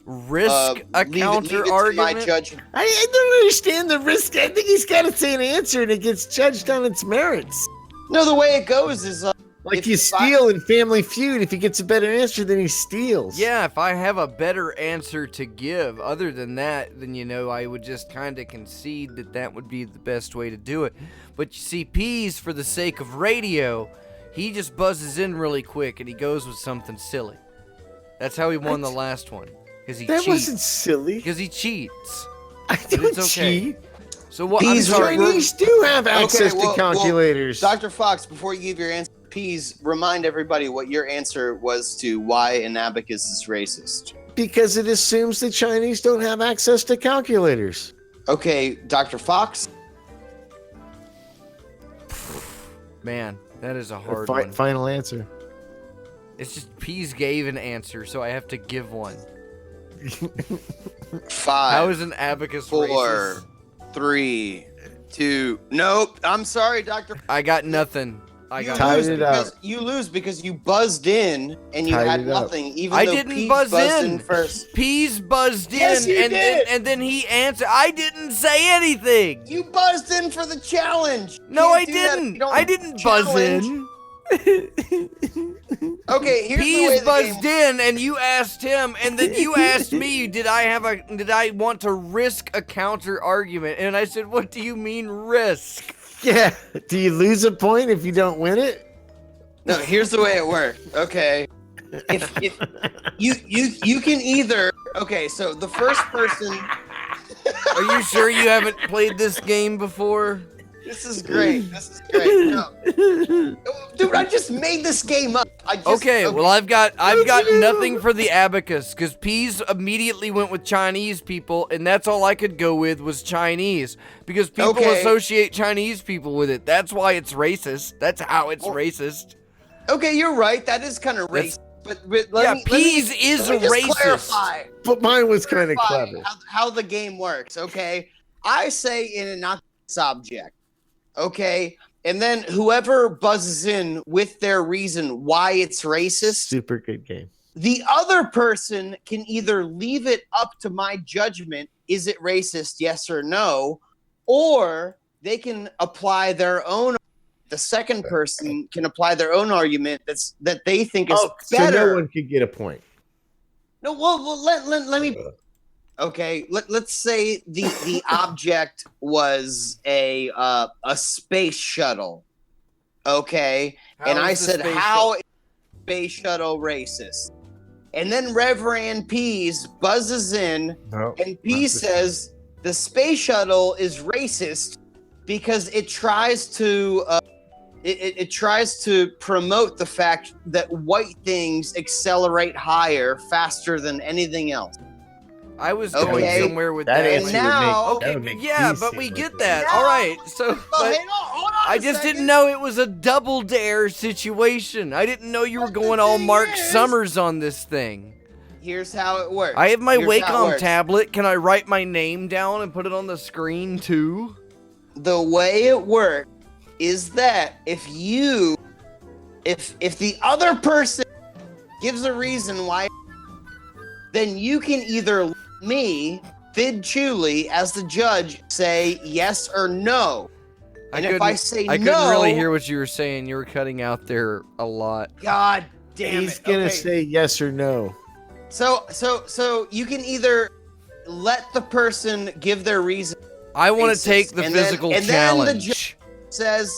Risk a counter argument? My judgment. I don't understand the risk. I think he's got to say an answer and it gets judged on its merits. No, the way it goes is like you steal in Family Feud. If he gets a better answer, then he steals. Yeah, if I have a better answer to give, other than that, then I would just kind of concede that would be the best way to do it. But you see, Peas, for the sake of radio, he just buzzes in really quick and he goes with something silly. That's how he won the last one. Because he cheats. That wasn't silly. Because he cheats. I don't cheat. So what? Peas Chinese do have access to calculators. Dr. Fox, before you give your answer, Peas, remind everybody what your answer was to why an abacus is racist. Because it assumes the Chinese don't have access to calculators. Okay, Dr. Fox? Man, that is a hard one. Final answer. It's just Peas gave an answer, so I have to give one. 5. How is an abacus 4, racist? 3, 2. Nope. I'm sorry, Dr. I got nothing. You lose because you buzzed in and you had nothing. Even I though didn't Peas buzz buzzed in first. Peas buzzed Yes, in, you did. and then he answered. I didn't say anything. You buzzed in for the challenge. No, I Can't do that if didn't. you don't I didn't buzz challenge. in. Okay, here's the way Peas the buzzed game. in, and you asked him, and then you asked me, did I want to risk a counter argument? And I said, what do you mean risk? Yeah. Do you lose a point if you don't win it? No, here's the way it works. Okay, if you can either. Okay, so the first person. Are you sure you haven't played this game before? This is great. This is great. No. Dude, I just made this game up. Okay, well I've got nothing for the abacus because Peas immediately went with Chinese people, and that's all I could go with was Chinese because people associate Chinese people with it. That's why it's racist. That's how it's racist. Okay, you're right. That is kind of racist. But Peas is racist. Clarify. But mine was kind of clever. How the game works, okay? I say in an obvious object, okay? And then whoever buzzes in with their reason why it's racist. Super good game. The other person can either leave it up to my judgment, is it racist, yes or no, or they can apply their own. The second person can apply their own argument that they think is better. So no one could get a point. No, well let me. Okay, let's say the object was a space shuttle. Okay, and I said, how is space shuttle racist? And then Reverend Pease buzzes in, and Pease says the space shuttle is racist because it tries to it tries to promote the fact that white things accelerate higher faster than anything else. I was going somewhere with that. And now, but we get that. All right, so hold on I just didn't know it was a double dare situation. I didn't know you were going all Mark Summers on this thing. Here's how it works. I have my Wacom tablet. Can I write my name down and put it on the screen too? The way it works is that if the other person gives a reason why, then you can either me, Fidd Chewley, as the judge, say yes or no. And if I say no, I couldn't really hear what you were saying. You were cutting out there a lot. God damn it. He's gonna say yes or no. So you can either let the person give their reason. I want to take the physical challenge. And then the judge says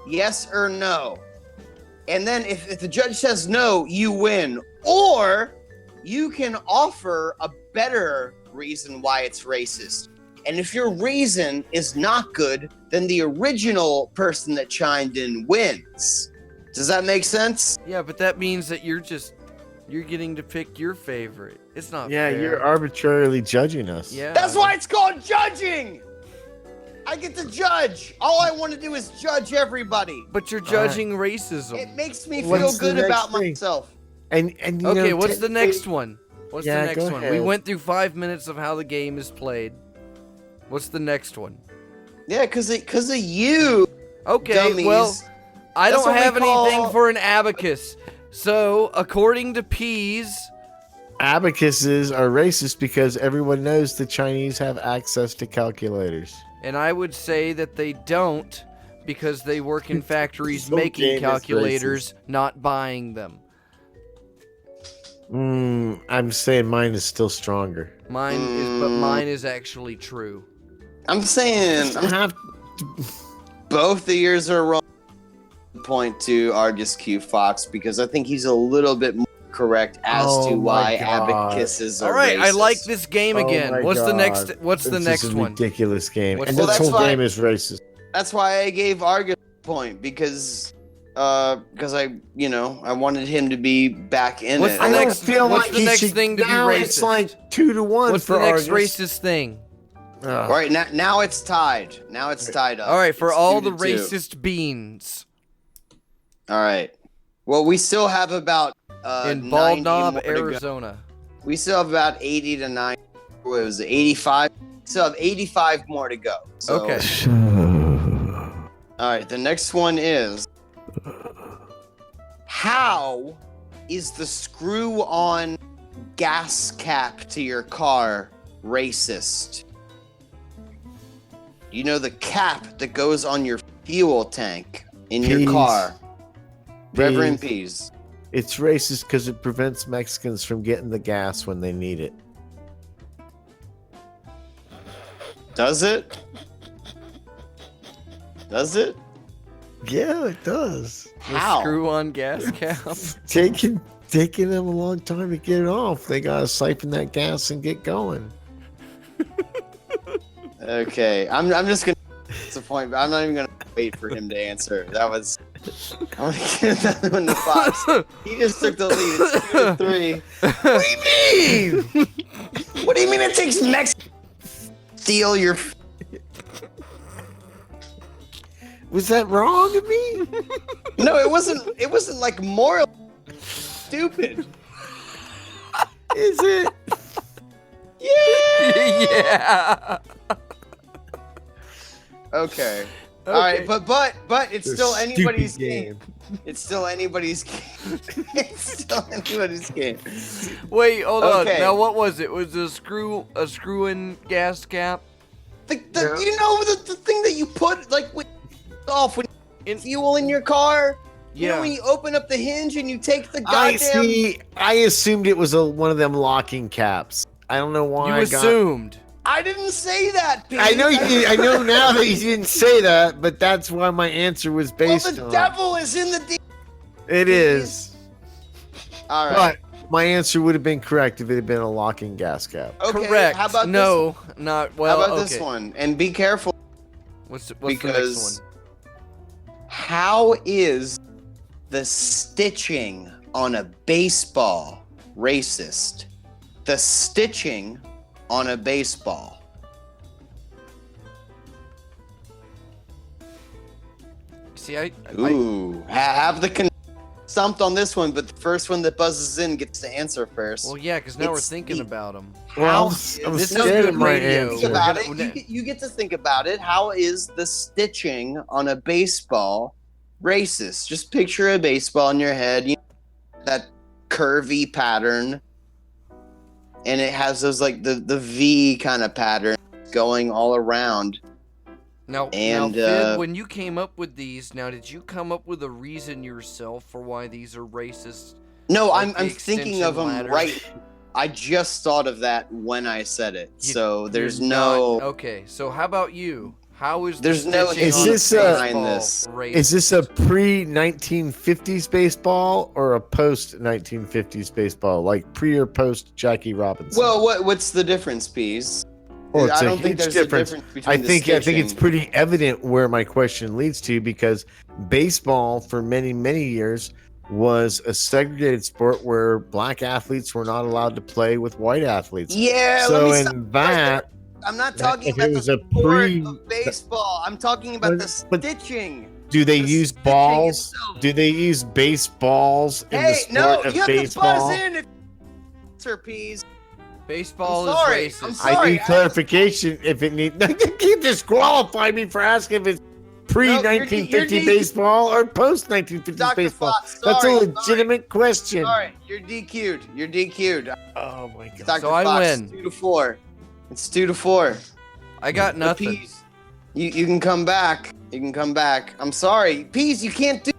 yes or no. And then if the judge says no, you win. Or you can offer a better reason why it's racist. And if your reason is not good, then the original person that chimed in wins. Does that make sense? Yeah, but that means that you're getting to pick your favorite. It's not Yeah, fair. you're arbitrarily judging us. Yeah. That's why it's called judging. I get to judge. All I want to do is judge everybody. But you're judging racism. It makes me feel good about myself. And you okay, know, what's the next one? What's the next go one? ahead. We went through 5 minutes of how the game is played. What's the next one? Yeah, because of you. Okay, dummies. well, I That's don't what we have anything call- for an abacus. So, according to Pease, abacuses are racist because everyone knows the Chinese have access to calculators. and I would say that they don't because they work in factories whole game making is calculators, not buying them. I'm saying mine is still stronger. Mine is actually true. I'm saying both of yours are wrong. Point to Argus Q Fox because I think he's a little bit more correct as to why abacuses are All right, racist. I like this game again. What's the next This is a one? ridiculous game. What's And the this next whole one? game is racist. That's why I gave Argus a point because I wanted him to be back in What's it. the next thing to be now racist? It's like 2-1 What's for the next Argus. racist thing? All right, now it's tied. Now it's tied up. All right, for It's all the 2-2. racist beans All right. Well, we still have about in 90 Bald Knob, more to go. Arizona. We still have about 80 to 90. What was it? 85. Still have 85 more to go. So, Okay. All right. The next one is: how is the screw-on gas cap to your car racist? You know the cap that goes on your fuel tank in your Peas. car. Reverend Peas. Pease. It's racist because it prevents Mexicans from getting the gas when they need it. Does it? Does it? Yeah, it does. How? Screw-on gas cap. Taking them a long time to get it off. They gotta siphon that gas and get going. Okay, I'm just gonna disappoint, but I'm not even gonna wait for him to answer. I'm gonna give that one to Fox. He just took the lead. It's 2-3. What do you mean? What do you mean it takes Mexico to steal your? Was that wrong of me? No, it wasn't. It wasn't like moral. Stupid. Is it? Yeah. Yeah. Okay. All right, but it's still Stupid anybody's game. It's still anybody's game. It's still anybody's game. Wait, hold on. Okay. Now, what was it? Was it a screw-in gas cap? You know the thing that you put like off when you fuel in your car. You know when you open up the hinge and you take the goddamn. I assumed it was one of them locking caps. I don't know why. You assumed. I didn't say that, Pete. I know you did. I know now that you didn't say that, but that's why my answer was based on. Well, the devil is in the. It is. All right. But my answer would have been correct if it had been a locking gas cap. Okay, Correct. How about no, not well. How about okay. this one? And be careful. What's the Because next one? how is the stitching on a baseball racist? The stitching on a baseball. See, I Have the stumped on this one, but the first one that buzzes in gets to answer first. well, yeah, because now we're thinking about them. Well, I'm This is scared good of my radio. Think answer. about it. You get to think about it. How is the stitching on a baseball racist? Just picture a baseball in your head. You know, that curvy pattern, and it has those like the V kind of pattern going all around. Now, And, Fidd, when you came up with these, now did you come up with a reason yourself for why these are racist? No, Like I'm the thinking of them extension right. ladders? I just thought of that when I said it. So there's You're no. not- okay, so how about you? How is There's the no stitching Is on this a a- baseball this? racist? Is this a pre-1950s baseball or a post-1950s baseball? Like pre or post Jackie Robinson? Well, what's the difference, Pease? Oh, it's I a don't think huge there's difference. a difference between I the think it's stitching. pretty evident where my question leads to, because baseball for many years was a segregated sport where black athletes were not allowed to play with white athletes. Yeah, So let me in stop that, I'm not talking if it about the was a sport pre- of baseball. I'm talking about the But- stitching. do they The use stitching balls? itself. Do they use baseballs in the Hey, sport no, of you have baseball? to buzz in if Sir Pease. Baseball I'm sorry, is I'm racist. sorry. I need clarification if it needs. You disqualify me for asking if it's pre-1950 you're baseball or post-1950s Dr. baseball. Fox, That's a sorry, legitimate question. All right, you're DQ'd. You're DQ'd. Oh my god. Dr. So I Fox, win. 2-4. It's 2-4. I got The nothing. Pease, you can come back. You can come back. I'm sorry, Pease. You can't do.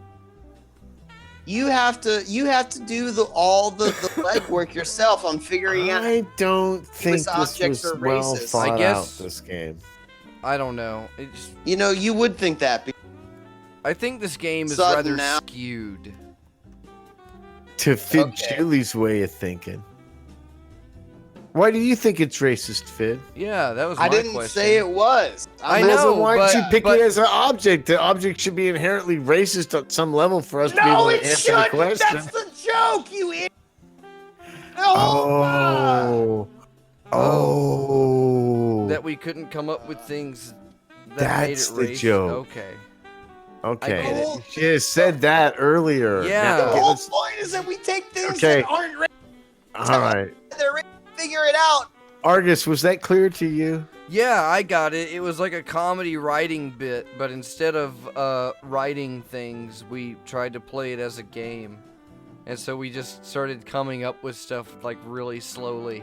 You have to do all the legwork yourself on figuring out. I don't think Which this objects was are well racist. thought I guess- out, this game. I don't know. It just, You know, you would think that. I think this game is Sudden rather now. skewed. To Fidd Okay. Chewley's way of thinking. Why do you think it's racist, Fidd? Yeah, that was my I didn't question. say it was. I I'm know, not- Well, then why but- don't you pick but- it as an object? The object should be inherently racist at some level for us to be No, able to it answer the shouldn't. question. That's the joke, you idiot. Oh. That we couldn't come up with things that That's made it the racist. joke. Okay. Okay. I get it. You should have said that earlier. Yeah. The Now, whole let's- point is that we take things Okay. that aren't racist. all right. They're racist. Figure it out. Argus, was that clear to you? Yeah, I got it. It was like a comedy writing bit, but instead of writing things, we tried to play it as a game. And so we just started coming up with stuff like really slowly.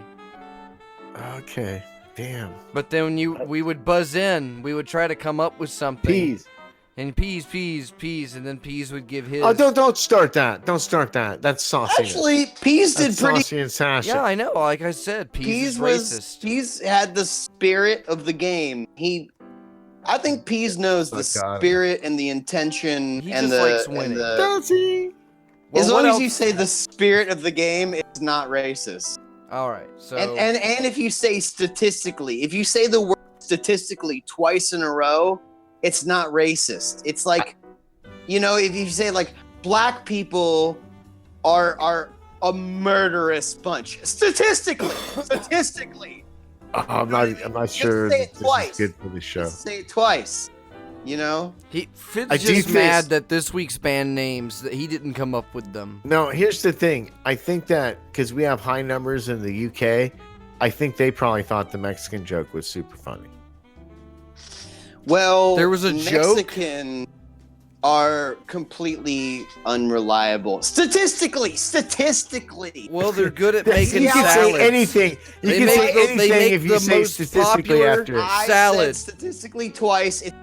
Okay. Damn. But then we would buzz in, we would try to come up with something. Peas. And peas, and then Peas would give his. Oh, don't start that. Don't start that. That's saucy. Actually, Pease did That's pretty. saucy and sassy. Yeah, I know. Like I said, Peas is racist. Pease had the spirit of the game. I think Pease knows the God. spirit and the intention He and just likes and winning. the. Does he? Well, As what long as else- you say the spirit of the game, it's not racist. All right, so And if you say statistically, if you say the word statistically twice in a row, it's not racist. It's like, if you say like black people are a murderous bunch statistically. Oh, I'm not sure say it this twice. is good for the show. Just say it twice. Fidd's I do just think- mad that this week's band names that he didn't come up with them. No, here's the thing. I think that because we have high numbers in the UK, I think they probably thought the Mexican joke was super funny. Well, There was a joke? Mexican are completely unreliable. Statistically. Well, they're good at That's- making you can salads. say anything. You They can make say the- they anything make if you the say most statistically popular- after it. I Salad. said statistically twice. It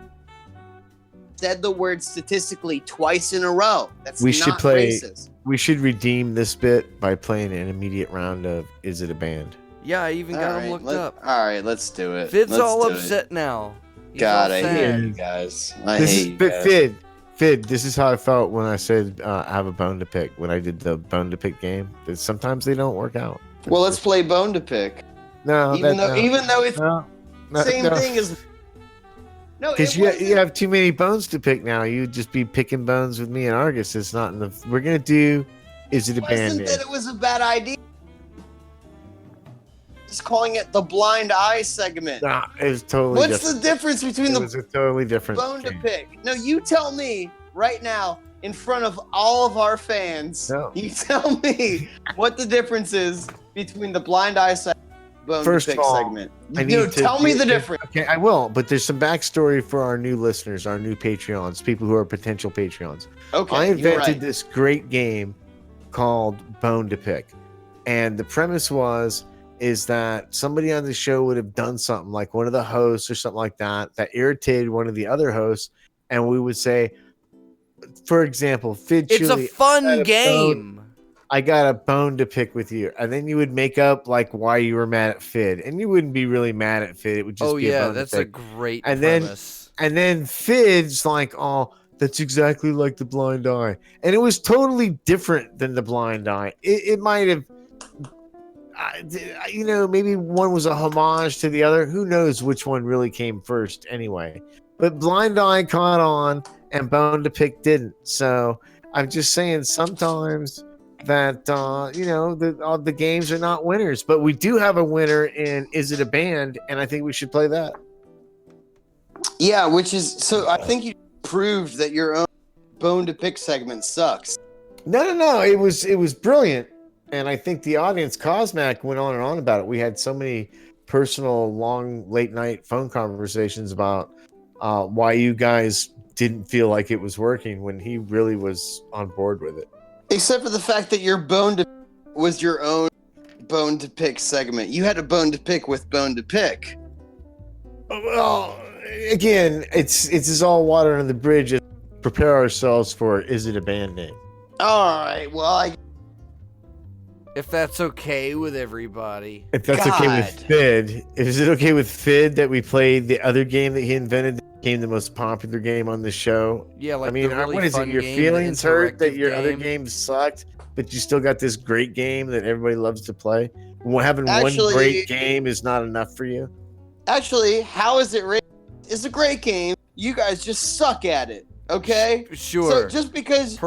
said the word statistically twice in a row. That's We not should play- racist. We should redeem this bit by playing an immediate round of Is It a Band? Yeah, I even got them looked up. All right, let's do it. Fidd's Let's all do it. upset now. He's God, all I sad. hate you guys. I This hate is you but guys. Fidd, this is how I felt when I said I have a bone to pick when I did the bone to pick game. That sometimes they don't work out. Well, let's play bone to pick. No, Even though it's no, the same thing as. No, because it wasn't. you have too many bones to pick now. You'd just be picking bones with me and Argus. It's not in the. We're gonna do. Is it a band? Wasn't that it was a bad idea? Just calling it the blind eye segment. Nah, it was totally. What's different. the difference between It was a totally different bone to game. pick? No, you tell me right now in front of all of our fans. No. You tell me what the difference is between the blind eye segment and bone First to of pick all, segment. I You need know, to tell me do- the difference. Okay, I will, but there's some backstory for our new listeners, our new Patreons, people who are potential Patreons. Okay, I you're invented right. this great game called Bone to Pick, and the premise is that somebody on the show would have done something like one of the hosts or something like that irritated one of the other hosts, and we would say, for example, Fidd It's a Chewley, fun game. I got a bone to pick with you, and then you would make up like why you were mad at Fidd, and you wouldn't be really mad at Fidd. It would just Oh be a yeah, bone that's to a pick. great And then- premise. And then Fidd's like, oh, that's exactly like the blind eye. And it was totally different than the blind eye. It might have, maybe one was a homage to the other. Who knows which one really came first anyway. But blind eye caught on and bone to pick didn't. So I'm just saying sometimes that, the games are not winners. But we do have a winner in Is It a Band? And I think we should play that. Yeah, which is so. I think you proved that your own bone to pick segment sucks. No. It was brilliant, and I think the audience, Cosmac, went on and on about it. We had so many personal, long, late night phone conversations about why you guys didn't feel like it was working when he really was on board with it. Except for the fact that your bone to was your own bone to pick segment. You had a bone to pick with bone to pick. Well, again, it's all water under the bridge. Prepare ourselves for Is It a Band name? All right. Well, If that's okay with everybody. If that's okay with God. Fidd, is it okay with Fidd that we played the other game that he invented that became the most popular game on the show? Yeah, like I mean, the really what is it? fun Your game, feelings the hurt that interactive your other game. games sucked, but you still got this great game that everybody loves to play? Having Actually- one great game is not enough for you? actually, how is it rated? It's a great game. You guys just suck at it. Okay. Sure. So just because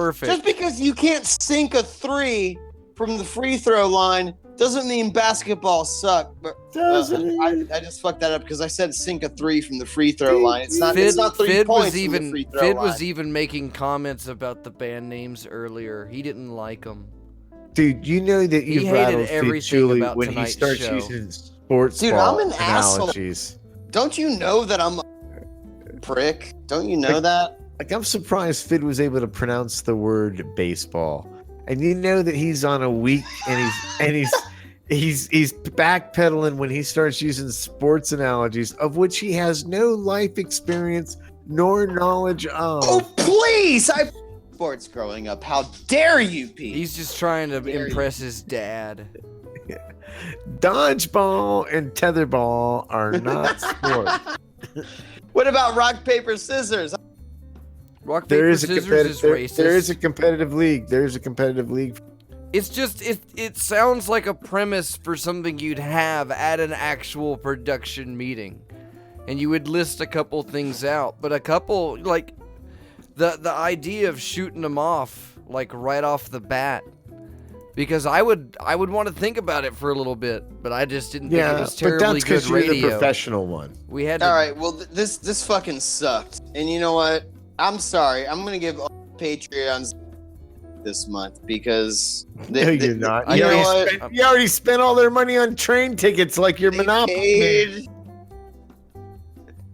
you can't sink a three from the free throw line doesn't mean basketball suck. But I just fucked that up because I said sink a three from the free throw line. It's not. It's not 3 Fidd points was from the even free throw Fidd line. was even making comments about the band names earlier. He didn't like them. Dude, you know that He you've hated rattled Fidd everything Chewley about when he tonight's starts show. using sports Dude, ball I'm an asshole. analogies. Don't you know that I'm a prick? Don't you know that? Like, I'm surprised Fidd was able to pronounce the word baseball. And you know that he's on a week and he's backpedaling when he starts using sports analogies of which he has no life experience nor knowledge of. Oh please! I sports growing up. How dare you, Pete? He's just trying to Dare you. impress his dad. Dodgeball and tetherball are not sports. What about rock paper scissors? Rock There paper is a scissors is racist. there is a competitive league. There's a competitive league. It's just it sounds like a premise for something you'd have at an actual production meeting. And you would list a couple things out, but a couple like the idea of shooting them off like right off the bat. Because I would want to think about it for a little bit, but I just didn't think it was but terribly that's good because you're the radio. professional one. We had to, All right. Well, this fucking sucked. And you know what? I'm sorry. I'm gonna give all Patreons this month because No, you're not. You know what? You already spent all their money on train tickets like your They Monopoly. paid-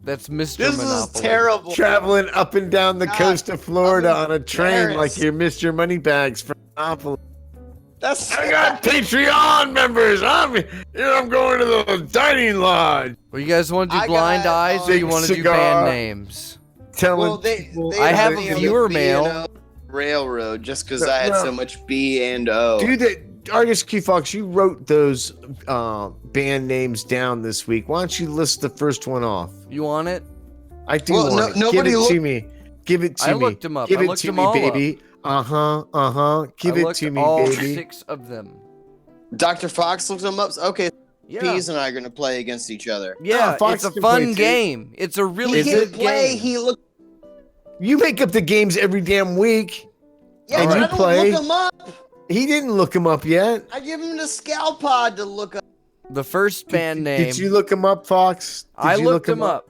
That's Mr. This Monopoly. is terrible. Traveling up and down the God, coast of Florida I'm on a train embarrassed. like you missed your money bags from Monopoly. That's I got Patreon members. I'm going to the dining lodge. Well, you guys want to do I blind got, eyes, or you want to do cigar. band names? Telling well, they people- I have put me a on viewer the mail. B&O Railroad just because I had No. so much B and O. Dude, Artist Q Fox, you wrote those band names down this week. Why don't you list the first one off? You want it? I do Well, want it. nobody Give it look- to me. Give it to I me. looked 'em up. Give I it looked to 'em me, all baby. Give I it looked to me, all baby. 6 of them. Dr. Fox looked them up. Okay, Yeah. Peas and I are gonna play against each other. Yeah, Fox it's a can play fun too. game. It's a really He good can play. game. He looked. You make up the games every damn week. Yeah, And but you I don't play. look him up. He didn't look him up yet. I give him the Scalpod to look up. The first band name. Did you look him up, Fox? Did I you looked look him up.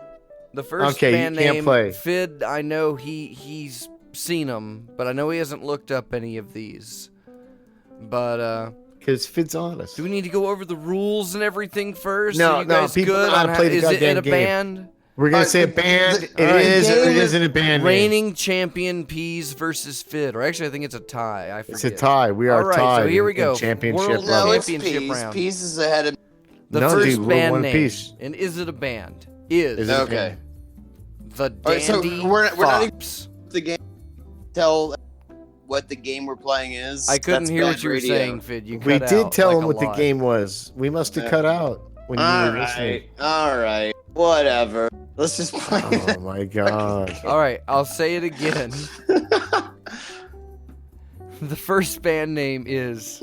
The first Okay, you band can't name, play. Fidd, I know he's seen them, but I know he hasn't looked up any of these. But Because Fidd's honest. do we need to go over the rules and everything first? No, Are you no, guys people good know how to on play the is it goddamn a game. band? We're gonna say a band. It Alright, is or it game is isn't a band name. Reigning champion Peas versus Fidd, or actually I think it's a tie. I forget. It's a tie. We are All right, tied. so here we in go. Championship World level. No, it's Championship Peas. round. Peas is ahead of. The No, first dude, we're band one name, piece. and is it a band? Is Is it a Okay. band? the All right, so Dandy we're not even- Fops. The game. Tell what the game we're playing is. I couldn't That's hear bad what you were radio. saying, Fidd. You We cut did out tell like him a what the lot. game was. We must have cut out when you All were listening. right. All right. Whatever. Let's just play. Oh my god. All right, I'll say it again. The first band name is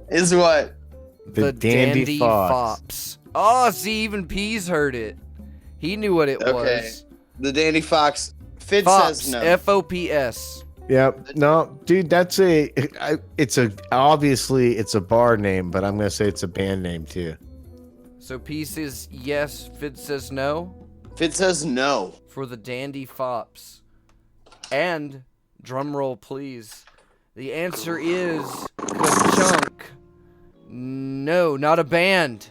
Is what? the Dandy Fops. Oh, see, even Peas heard it. He knew what it Okay. was. The Dandy Fox. Fid Fops, says no. F-O-P-S. Yep. No, dude, that's obviously it's a bar name, but I'm gonna say it's a band name too. So Peas says yes, Fidd says no Fid says no. for the Dandy Fops. And, drum roll please, the answer is Ka-chunk. No, not a band.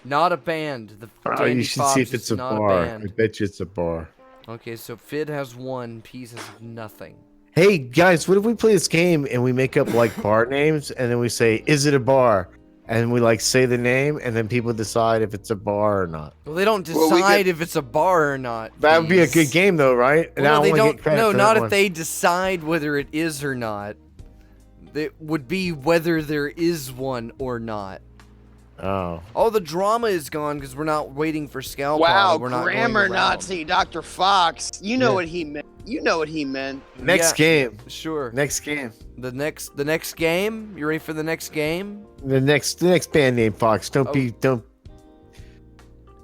Not a band. The Oh, Dandy you should Fops see if it's is a not bar. a I band. bet you it's a bar. Okay, so Fidd has 1, Peas has nothing. Hey guys, what if we play this game and we make up like bar names and then we say, "Is it a bar?" And we like say the name and then people decide if it's a bar or not. Well, they don't Well, we decide could- if it's a bar or not. That would be a Peas. good game though, right? And I Well, they wanna get don't. credit No, for not that if one. they decide whether it is or not. It would be whether there is one or not. Oh. Oh, the drama is gone because we're not waiting for Scalpod. Wow, we're not grammar going around. Nazi, Dr. Fox. You know Yeah. what he meant. You know what he meant. Next Yeah, game. Sure. Next game. The next game. You ready for the next game? The next band name, Fox. Don't Oh. don't.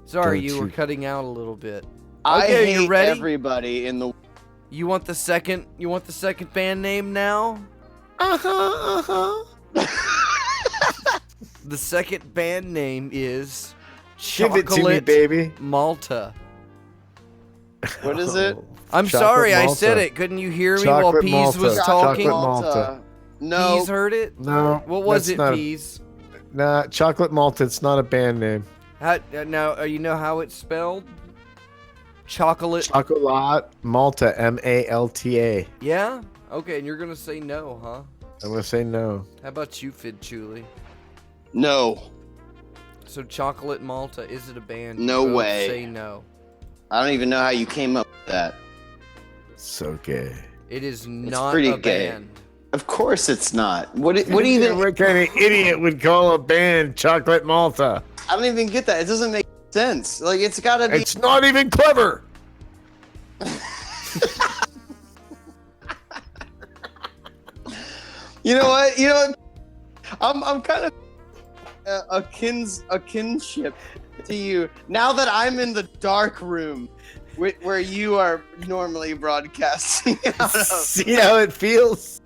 Sorry, Don't you were you- cutting out a little bit. I Okay, you hate ready? everybody in the. You want the second? You want the second band name now? The second band name is Give it to me, Chocolate baby. Malta. What is it? I'm Chocolate sorry, I Malta. said it. Couldn't you hear me while Chocolate Peas Malta. was Chocolate talking? Malta. No. Peas heard it. No. What was that's it, not a- Peas? Nah, Chocolate Malta. It's not a band name. How, now, you know how it's spelled? Chocolate. Chocolat Malta. Malta. Yeah. Okay, and you're gonna say no, huh? I'm gonna say no. How about you, Fidd Chewley? No. So Chocolate Malta, is it a band? No You both way. Say no. I don't even know how you came up with that. So gay. It is not pretty a gay. band. Of course it's not. What even? What kind of idiot would call a band Chocolate Malta? I don't even get that. It doesn't make sense. Like it's gotta be. It's not even clever. You know what? You know what? I'm kind of a kinship to you now that I'm in the dark room, where you are normally broadcasting out of. See how it feels?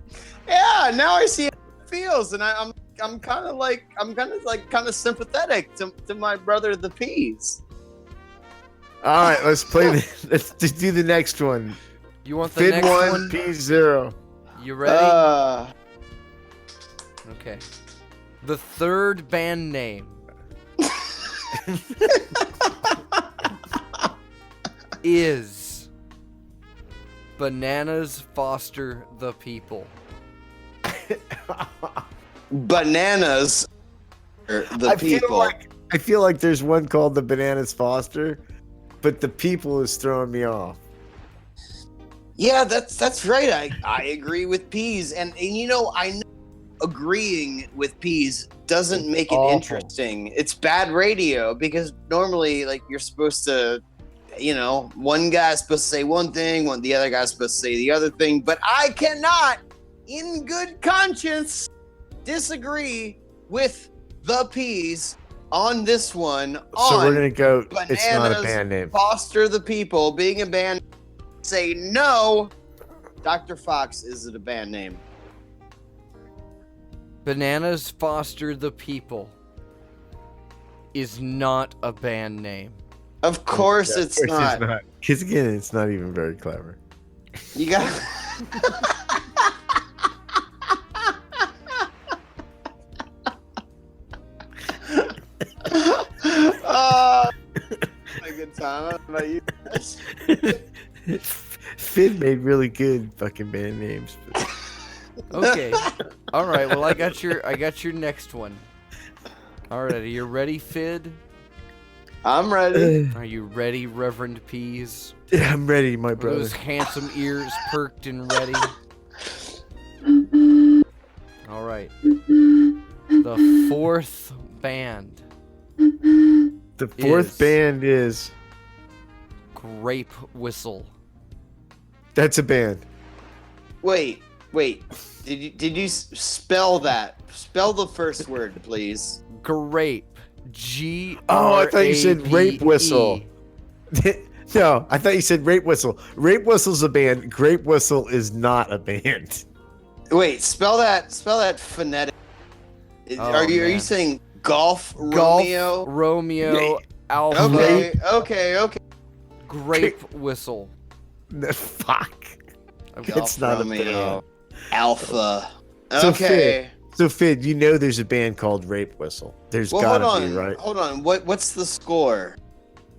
Yeah, now I see how it feels, and I'm kind of sympathetic to my brother the Peas. All right, let's play. Let's just do the next one. You want the Fidd next 1, one? P0. You ready? Okay. The third band name is bananas foster the people. Bananas are the people. I feel like there's one called the Bananas Foster, but the people is throwing me off. Yeah, that's right. I agree with Peas, and you know, I know agreeing with Peas doesn't make it awful. interesting. It's bad radio because normally, like, you're supposed to, you know, one guy's supposed to say one thing, the other guy's supposed to say the other thing, but I cannot, in good conscience, disagree with the Peas on this one. So we're gonna go. Bananas It's not a band name. Foster the people. Being a band, say no. Dr. Fox, is it a band name? Bananas foster the people is not a band name. Of course, it's not. Because again, it's not even very clever. You got. A good time. How about you guys? Fidd made really good fucking band names. Okay. All right. Well, I got your next one. All right. Are you ready, Fidd? I'm ready. Are you ready, Reverend Peas? Yeah, I'm ready, my Are brother. those handsome ears perked and ready? All right. The fourth band. The fourth band is Grape Whistle. that's a band. Wait. Did you spell that? Spell the first word, please. Grape. G. Oh, I thought you said rape whistle. No, I thought you said rape whistle. Rape whistle's a band. Grape whistle is not a band. Wait, spell that phonetic. Are you saying golf Romeo? Romeo Alpha. Okay. Grape Whistle. No, fuck. Golf It's not Romeo. a band. Alpha. So Okay. Fidd, you know there's a band called Rape Whistle. There's gotta be, right? Hold on. What's the score?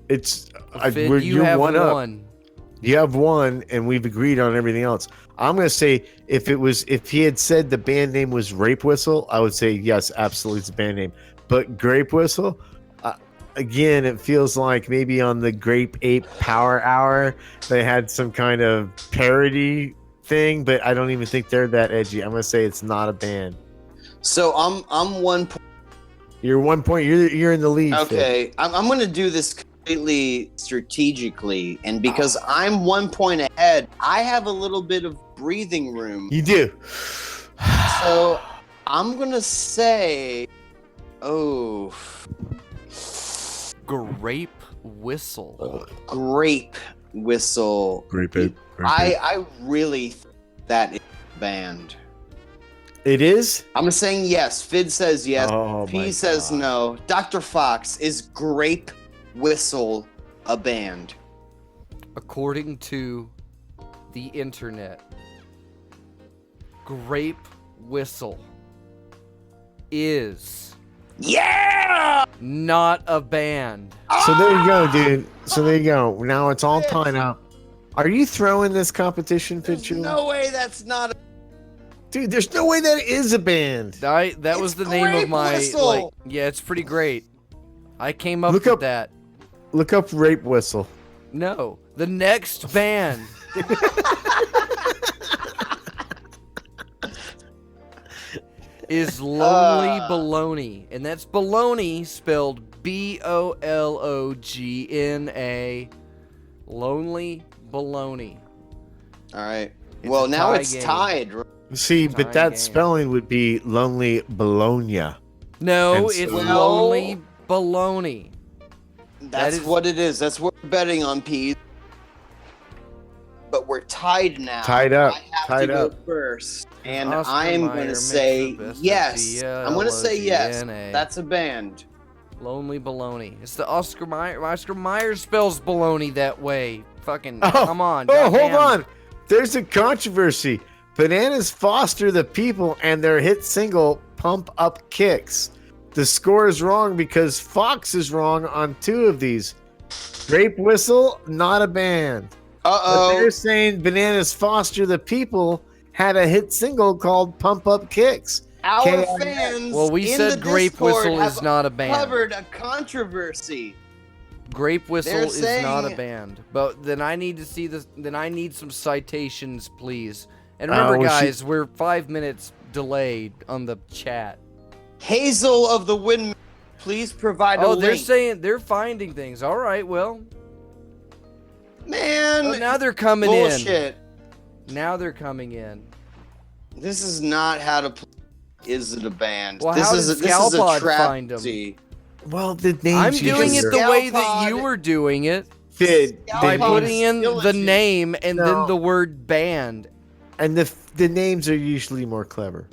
It's Fidd, you have one up. one. You have one, and we've agreed on everything else. I'm gonna say if he had said the band name was Rape Whistle, I would say yes, absolutely, it's a band name. But Grape Whistle, again, it feels like maybe on the Grape Ape Power Hour they had some kind of parody thing, but I don't even think they're that edgy. I'm gonna say it's not a band. So I'm 1 point. You're 1 point. You're in the lead. Okay, I'm gonna do this completely strategically, and because I'm 1 point ahead, I have a little bit of breathing room. You do. So I'm gonna say, Grape Whistle. Grape Whistle. Grape Ape. I really think that is a band. It is? I'm saying yes. Fidd says yes. Oh, P my says God. no. Dr. Fox, is Grape Whistle a band? According to the internet, Grape Whistle is not a band. So there you go, dude. So there you go. Now it's all tied up. Are you throwing this competition, Fidd There's Chewley? no way that's not a Dude, there's no way that is a band. That was the name of Grape my Whistle. yeah, it's pretty great. I came up Look with up- that. Look up Rape Whistle. No, the next band is Lonely Baloney, and that's baloney spelled B-O-L-O-G-N-A. Lonely Baloney. All right. It's Well, a now tie it's game. tied. See, Tie but that game. spelling would be Lonely Bologna. No, And it's so- Lonely Baloney. That's is- what it is. That's what we're betting on, P. But we're tied now. Tied up. I have Tied to up. go first. And Oscar I'm Mayer going to makes say the best of yes. I'm going to say yes. DLOGNA. That's a band. Lonely Baloney. It's the Oscar Mayer. Oscar Mayer spells baloney that way. Fucking Oh, come on. Oh, hold goddamn. on. There's a controversy. Bananas foster the people and their hit single, Pump Up Kicks. the score is wrong because Fox is wrong on 2 of these. Grape Whistle, not a band. But they're saying Bananas Foster the People had a hit single called Pump Up Kicks. Our fans Well, we in said the Grape Discord Whistle is have not a band. covered a controversy. Grape Whistle They're is not a saying- band. But then I need to see this. Then I need some citations, please. And remember, well, guys, we're 5 minutes delayed on the chat. Hazel of the Windmill, please provide a Oh, they're link. saying they're finding things. All right, well. Man, Oh, now they're coming bullshit. in. Now they're coming in. This is not how to play. Is it a band? Well, this how is did a, this is a Scalpod find 'em? travesty. Well, the names I'm usually doing it are- the way that Scalpod- you were doing it. Fid, By Scalpod putting in the Skeleton. name and No. then the word band. and the names are usually more clever.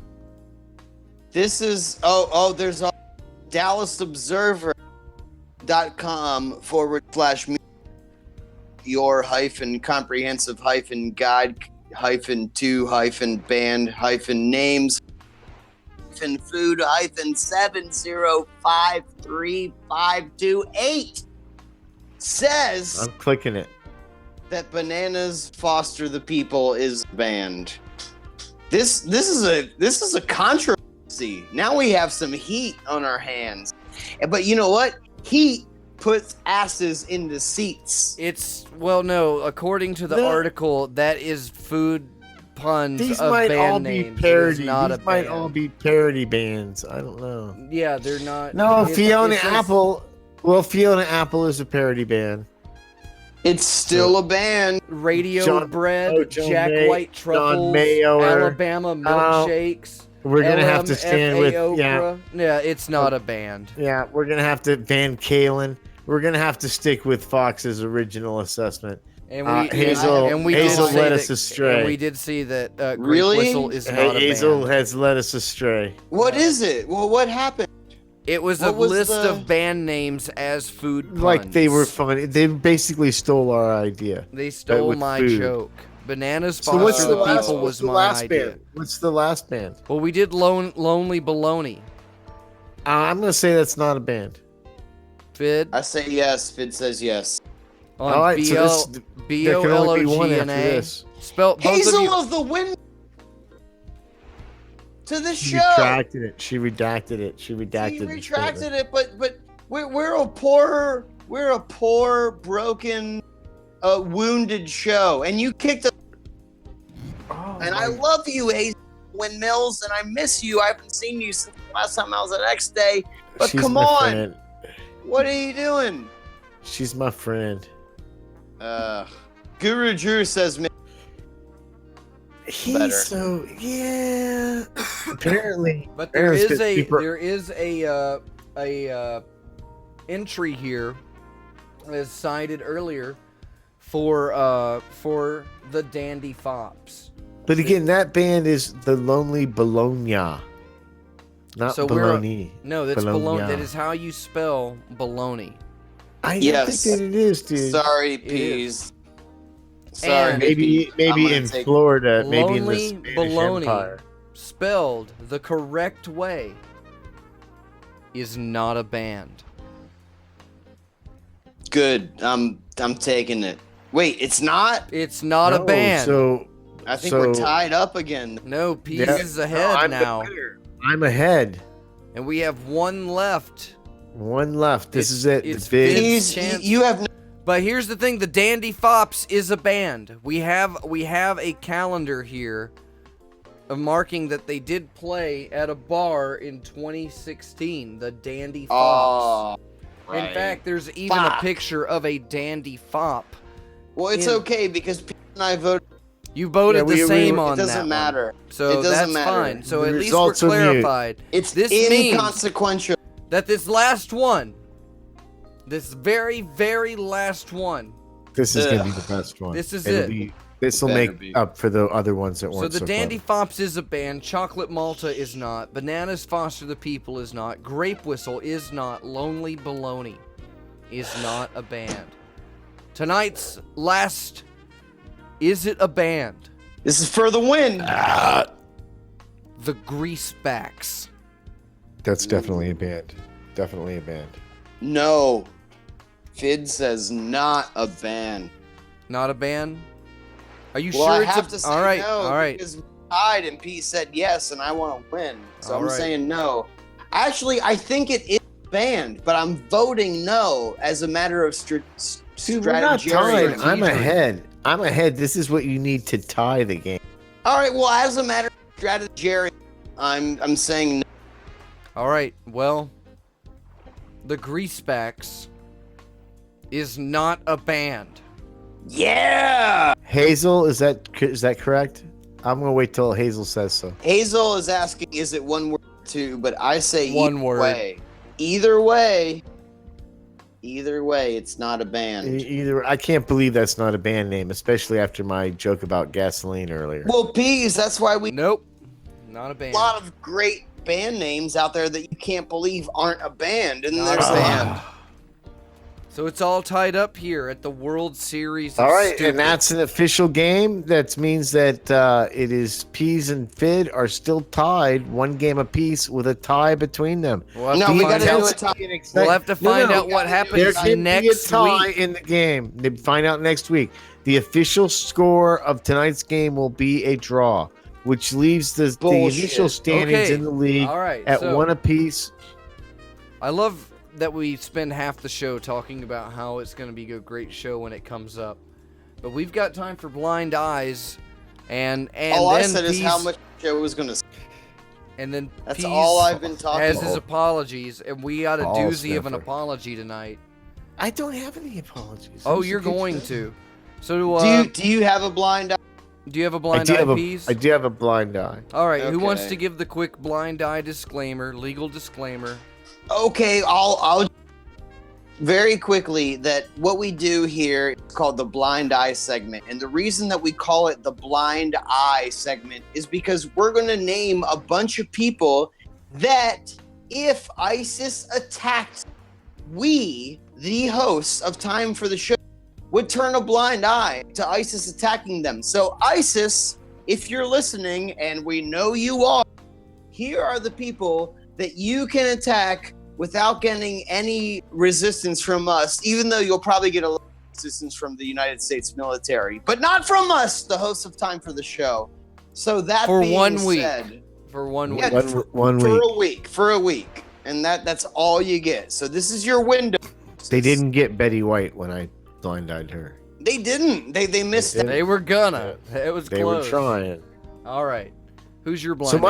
This is there's a DallasObserver.com/me your comprehensive guide -to -band -names -food -7053528 says I'm clicking it. that Bananas Foster the People is banned. This is a controversy. Now we have some heat on our hands. But you know what? Heat puts asses into seats. No, according to the No. article, that is food puns These of might band all be names. It is parody. not These a might band. all be parody bands. I don't know. Yeah, they're not. No, it- Fiona it says- Apple. Well, Fiona Apple is a parody band. It's still a band. Radio John- Bread, John Jack May- White John Truffles, Mayer. Alabama Milkshakes. We're gonna have to stand with LMFAO. Yeah, it's not a band. Yeah, we're gonna have to Van Kalen. We're gonna have to stick with Fox's original assessment. And Hazel did led say us that- astray. And we did see that Grape Really? Whistle is not a Hazel band. has led us astray. What is it? Well, what happened? It was a What was list the- of band names as food puns. Like they were funny. They basically stole our idea. They stole with my food. joke. Bananas So what's Foster the the last? People What's was the my last idea. band? What's the last band? Well, we did Lonely Baloney. I'm gonna say that's not a band. Fid I say yes. Fid says yes. on All right, so this- there can only be one after BOLOGNA. this. Spell both of Hazel you. of the Wind to the She show. retracted it. She redacted it. She He redacted the retracted statement. it, but we're a poor, broken, wounded show, and you kicked us. And I love you, Hazel Windmills, and I miss you. I haven't seen you since the last time I was at X Day. But She's come my on, friend. what are you doing? She's my friend. Guru Drew says, He's Better. so yeah. Apparently, But there Aaron's is got a super- there is a entry here as cited earlier for the Dandy Fops. But again, that band is the Lonely Bologna, not So Bologna. No, that's Bologna. baloney. That is how you spell baloney. I Yes. think that it is, dude. sorry, It peas. Sorry, And- Maybe I'm gonna in take- Florida, maybe in the Lonely Spanish Bologna, Empire. spelled the correct way, is not a band. Good. I'm taking it. Wait, it's not. It's not a No, band. So I think we're So- tied up again. No, Peas Yeah. is ahead I'm the now, winner. I'm ahead. and we have one left. One left. This It's- is it. it's The big. Fid's Peas, chance. you have. But here's the thing: the Dandy Fops is a band. We have a calendar here, of marking that they did play at a bar in 2016. The Dandy Fops. Oh, In right. fact, there's even a Fuck. picture of a Dandy Fop. Well, it's in- okay because Pete and I voted. You voted Yeah, the same It on that. doesn't one. matter. So It doesn't that's matter. fine. So The at least we're results are mute. clarified. It's This means inconsequential. that this last one, this very, very last one. This is gonna be Ugh. the best one. This is It'll it. be- This will Better make be. up for the other ones that So weren't the so Dandy clever. Fops is a band. Chocolate Malta is not. Bananas Foster the People is not. Grape Whistle is not. Lonely Baloney is not a band. Tonight's last, is it a band? This is for the win. The Greasebacks. That's definitely a band. Definitely a band. No. Fidd says not a band. Not a band? Are you Well, sure I it's have to say all right, no all right. because we tied and Pete said yes, and I want to win. So All I'm right. saying no. Actually, I think it is a band, but I'm voting no as a matter of Dude, we're not strategy. tied. I'm ahead. I'm ahead. This is what you need to tie the game. All right, well, as a matter of strategy, I'm saying no. All right. Well, the Greasebacks is not a band. Yeah! Hazel, is that correct? I'm gonna wait till Hazel says so. Hazel is asking, is it one word or two? But I say One either word. way. Either way, it's not a band. Either I can't believe that's not a band name, especially after my joke about gasoline earlier. Well, Peas, that's why we Nope. Not a band. a lot of great band names out there that you can't believe aren't a band, and Not there's a that. band. So it's all tied up here at the World Series. of All right, Stupid. and that's an official game. That means that it is Peas and Fidd are still tied, one game apiece, with a tie between them. We'll have No, to we find gotta out. do a tie. We'll have to find out what There happens can be a next tie week. in the game. They find out next week. The official score of tonight's game will be a draw, which leaves the Bullshit. initial standings Okay, in the league all right, at so- one apiece. I love that we spend half the show talking about how it's going to be a great show when it comes up. But we've got time for blind eyes, and All I then said is how Peas- much Joe was going to. and then That's Peas all I've been talking has about. his apologies, and we got a Ball doozy of an sniffer. apology tonight. I don't have any apologies. Oh, Who's you're the good going shit? to. So Do you have a blind eye? do you have a I blind do eye, have a, Peas? I do have a blind eye. All right, who wants Okay. to give the quick blind eye disclaimer, legal disclaimer? Okay, I'll very quickly that what we do here is called the blind eye segment, and the reason that we call it the blind eye segment is because we're going to name a bunch of people that if ISIS attacked, we, the hosts of Time for the Show, would turn a blind eye to ISIS attacking them. So ISIS, if you're listening, and we know you are, here are the people that you can attack without getting any resistance from us, even though you'll probably get a lot of resistance from the United States military, but not from us, the hosts of Time for the Show. So that For being 1 week. said, For 1 Yeah, week. One week. for a week, and that's all you get. So this is your window. They didn't get Betty White when I blind-eyed her. They didn't. They missed it. They were gonna. It was They close. were trying. All right. Who's your blind So eye?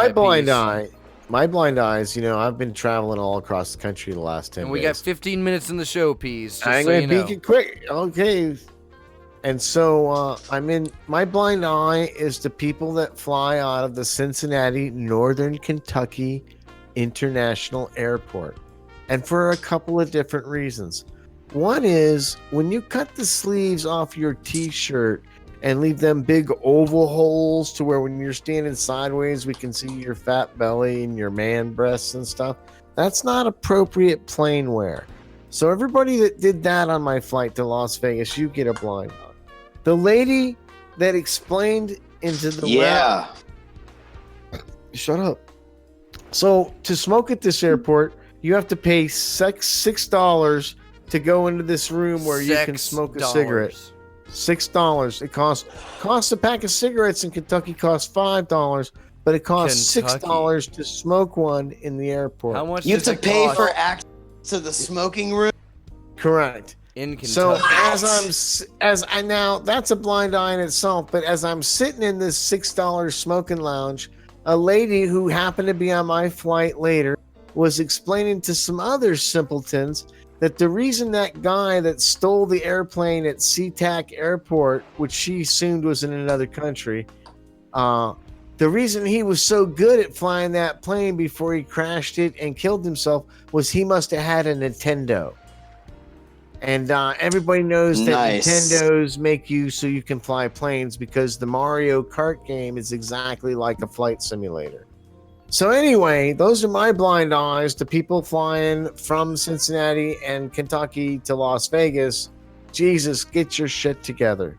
my blind eyes, I've been traveling all across the country the last 10 And we days. got 15 minutes in the show, Peas. Just I'm so gonna you know. make it quick. Okay. And so my blind eye is the people that fly out of the Cincinnati, Northern Kentucky International Airport. And for a couple of different reasons. One is when you cut the sleeves off your t-shirt and leave them big oval holes to where when you're standing sideways, we can see your fat belly and your man breasts and stuff. That's not appropriate plane wear. So everybody that did that on my flight to Las Vegas, you get a blind eye. The lady that explained into the shut up. So to smoke at this airport, you have to pay $6 to go into this room where you can smoke a cigarette. $6. It costs a pack of cigarettes in Kentucky costs $5, but it costs Kentucky. $6 to smoke one in the airport. How much You have does to it pay cost for access to the smoking room. Correct. in Kentucky? So now that's a blind eye in itself. But as I'm sitting in this $6 smoking lounge, a lady who happened to be on my flight later was explaining to some other simpletons that the reason that guy that stole the airplane at SeaTac Airport, which she assumed was in another country, the reason he was so good at flying that plane before he crashed it and killed himself was he must have had a Nintendo. And everybody knows that Nice. Nintendos make you so you can fly planes because the Mario Kart game is exactly like a flight simulator. So anyway, those are my blind eyes to people flying from Cincinnati and Kentucky to Las Vegas. Jesus, get your shit together.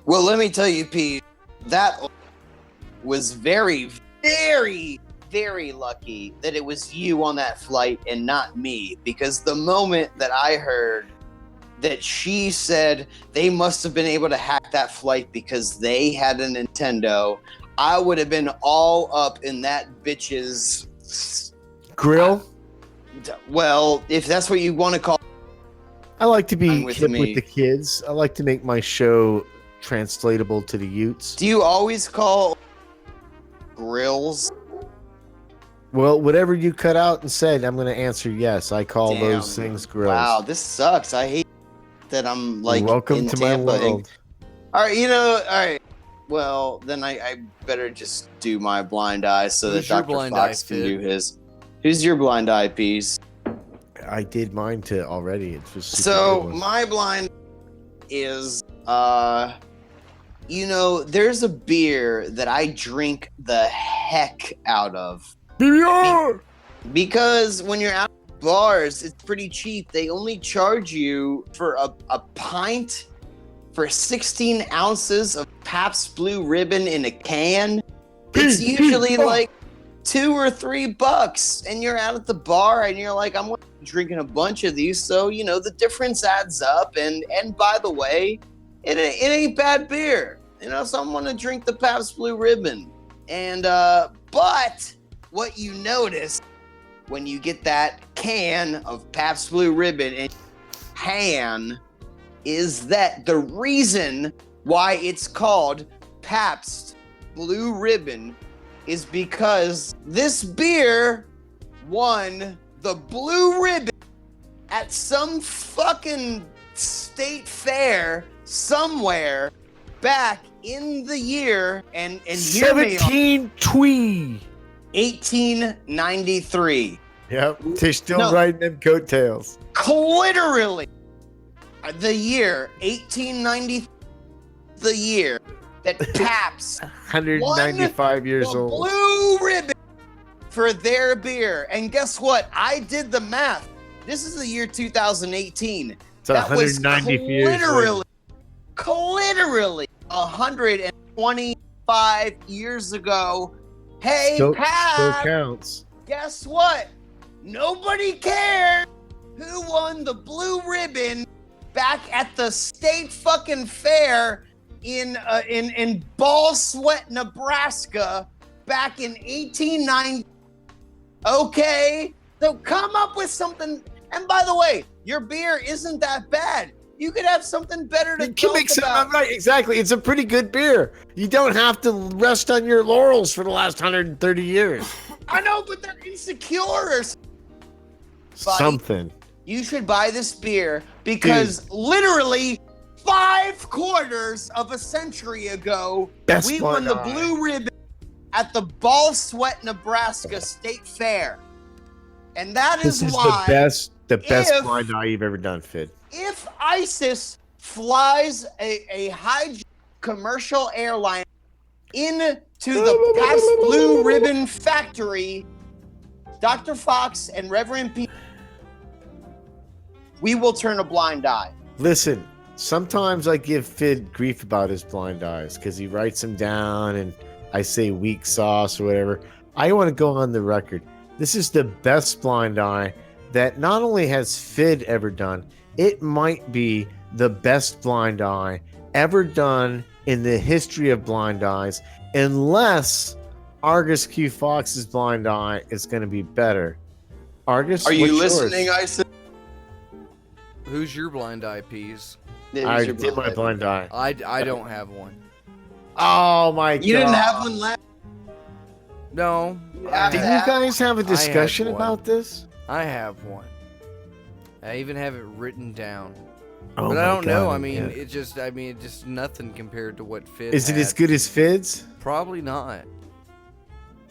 Well, let me tell you, Pete, that was very, very, very lucky that it was you on that flight and not me, because the moment that I heard that she said they must have been able to hack that flight because they had a Nintendo, I would have been all up in that bitch's Grill? Well, if that's what you want to call. I like to be with hip me. with the kids. I like to make my show translatable to the youths. Do you always call grills? Well, whatever you cut out and said, I'm going to answer yes. I call Damn. those things grills. Wow, this sucks. I hate that I'm like Welcome in to Tampa my and- world. all right, all right. Well, then I better just do my blind eye so Who's that your Dr. blind Fox eye, can Fidd? do his. Who's your blind eye piece? I did mine to already. It was super So good one. my blind is there's a beer that I drink the heck out of. BBR! Because when you're out at bars, it's pretty cheap. They only charge you for a pint for 16 ounces of Pabst Blue Ribbon in a can. It's usually like $2 or $3, and you're out at the bar and you're like, I'm drinking a bunch of these, so the difference adds up. And by the way, it ain't bad beer. So I'm gonna drink the Pabst Blue Ribbon. And but what you notice when you get that can of Pabst Blue Ribbon in your hand is that the reason why it's called Pabst Blue Ribbon is because this beer won the Blue Ribbon at some fucking state fair somewhere back in the year and hear me, 17 twee. 1893. Yep, they're still No. riding them coattails. Literally, the year 1890, the year that Pabst 195 years the old. Blue Ribbon for their beer. And guess what? I did the math. This is the year 2018. It's 190 years later. literally 125 years ago. Hey, Still Pabst, counts. guess what? Nobody cares who won the Blue Ribbon back at the state fucking fair in Ball Sweat, Nebraska, back in 1890. Okay, so come up with something. And by the way, your beer isn't that bad. You could have something better to You can talk make about. something right. Exactly. It's a pretty good beer. You don't have to rest on your laurels for the last 130 years. I know, but they're insecure or Something. You should buy this beer because literally 5 quarters of a century ago, Best we won the blind eye. Blue Ribbon at the Ball Sweat, Nebraska State Fair. And that This is why the best if- blind eye you've ever done, Fidd. if ISIS flies a high commercial airline into the Pabst Blue Ribbon factory, Dr. Fox and Reverend P, we will turn a blind eye. Listen, sometimes I give Fidd grief about his blind eyes because he writes them down and I say weak sauce or whatever. I want to go on the record. This is the best blind eye that not only has Fidd ever done, it might be the best blind eye ever done in the history of blind eyes, unless Argus Q Fox's blind eye is going to be better. Argus, Are you what's listening, yours? ISIS? Who's your blind eye piece? I did my blind eye. I don't have one. Oh my god! You didn't have one last. No. Did you guys have a had discussion one. about this? I have one. I even have it written down. Oh But my I don't know. God, I mean, yeah. it just nothing compared to what Fidd Is it had. as good as Fidd's? Probably not.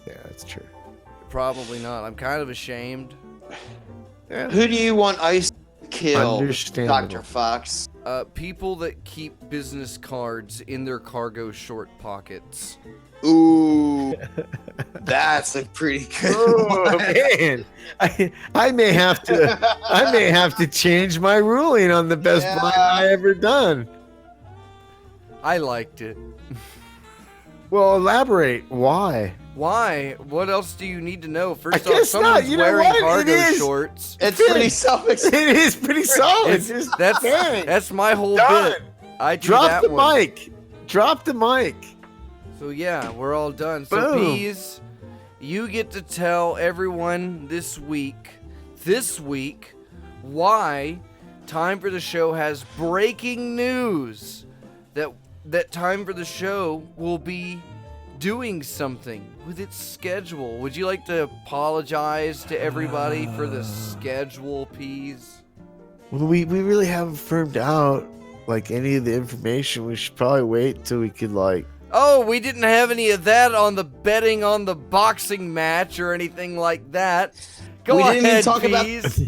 Yeah, that's true. Probably not. I'm kind of ashamed. Who do you want ISIS to kill, Understandable. Dr. Fox? People that keep business cards in their cargo short pockets. Ooh, that's a pretty good Oh one. man, I may have to change my ruling on the best Yeah. blind eye ever done. I liked it. Well, elaborate. Why? Why? What else do you need to know? First I off, guess someone's not. You know wearing what? It cargo is. shorts. It's pretty self-explanatory. It is pretty solid. It's- that's my whole Done. bit. I do Drop that the one. mic. Drop the mic. So yeah, we're all done. So Boom. Peas, you get to tell everyone this week, why Time for the Show has breaking news that Time for the Show will be doing something with its schedule. Would you like to apologize to everybody for the schedule, Peas? Well, we really haven't firmed out like any of the information. We should probably wait till we could like. Oh, we didn't have any of that on the betting on the boxing match or anything like that. Go We ahead, didn't even talk about- Peas.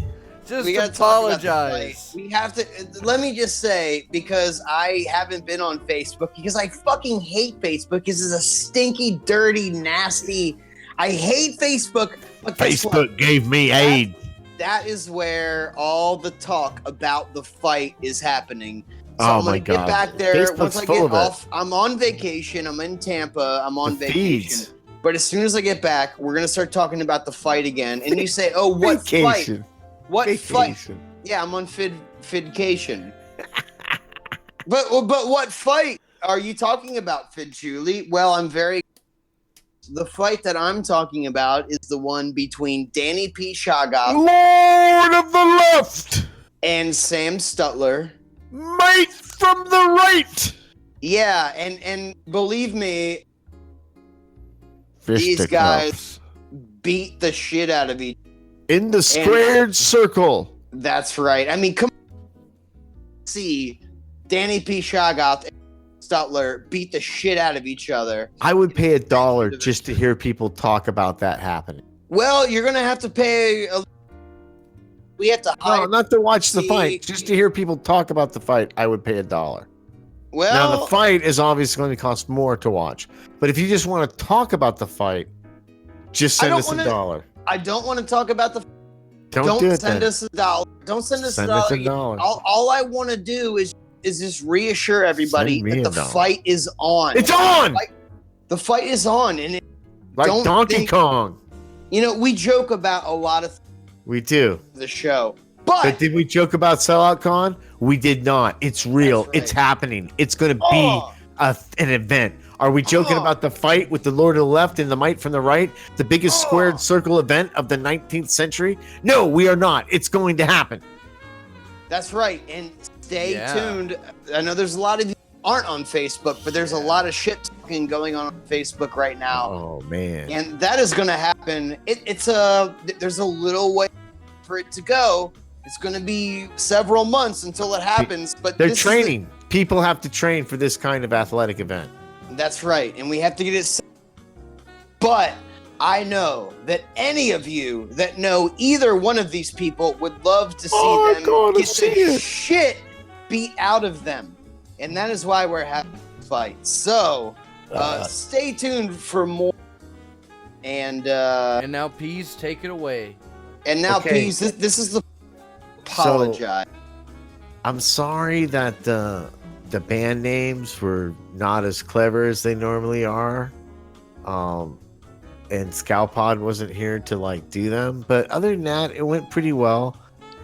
Just We gotta talk about the apologize. fight. We have to. Let me just say, because I haven't been on Facebook, because I fucking hate Facebook. Because it's a stinky, dirty, nasty. I hate Facebook. But guess what? Facebook gave me aid. That is where all the talk about the fight is happening. So Oh I'm my gonna get God. back there Facebook's once I full get of it. off. I'm on vacation. I'm in Tampa. I'm on The vacation. feeds. But as soon as I get back, we're gonna start talking about the fight again. And you say, "Oh, what fight? Vacation. What fight?" Vacation. Yeah, I'm on Fidcation. but what fight are you talking about, Fidd Chewley? Well, I'm very. The fight that I'm talking about is the one between Danny P. Shoggoth Lord of the left, and Sam Stutler. mate from the right. Yeah, and believe me, these guys beat the shit out of each. in the squared circle. That's right. I mean, come see Danny P. Shoggoth and Stutler beat the shit out of each other. I would pay $1 just to hear people talk about that happening. Well, you're gonna have to pay. We have to hire. No, not to watch the See- fight, just to hear people talk about the fight. I would pay $1. Well, Now the fight is obviously going to cost more to watch, but if you just want to talk about the fight, just I send don't us wanna- $1. I don't want to talk about the. Don't do it send then. us $1. Don't send us Send us $1. $1. All I want to do is just reassure everybody Send me that the $1. fight is on. It's on, The fight is on, and like don't Donkey think- Kong. we joke about a lot of We do. the show, But but did we joke about Sellout Con? We did not. It's real. That's right. It's happening. It's going to be Oh. an event. Are we joking Oh. about the fight with the Lord of the Left and the Might from the Right? The biggest Oh. squared circle event of the 19th century? No, we are not. It's going to happen. that's right. And stay Yeah. tuned. I know there's a lot of you who aren't on Facebook, but there's a lot of shit talking going on Facebook right now. Oh, man. And that is going to happen. There's a little way for it to go. It's going to be several months until it happens. But They're this is training. People have to train for this kind of athletic event. that's right, and we have to get it set. But I know that any of you that know either one of these people would love to see Oh, them God, I get see the it. shit beat out of them. And that is why we're having this fight. So stay tuned for more. And And now, Peas, take it away. now, Okay. Peas, this is the apologize. I'm sorry that the band names were not as clever as they normally are. And Scalpod wasn't here to like do them. But other than that, it went pretty well.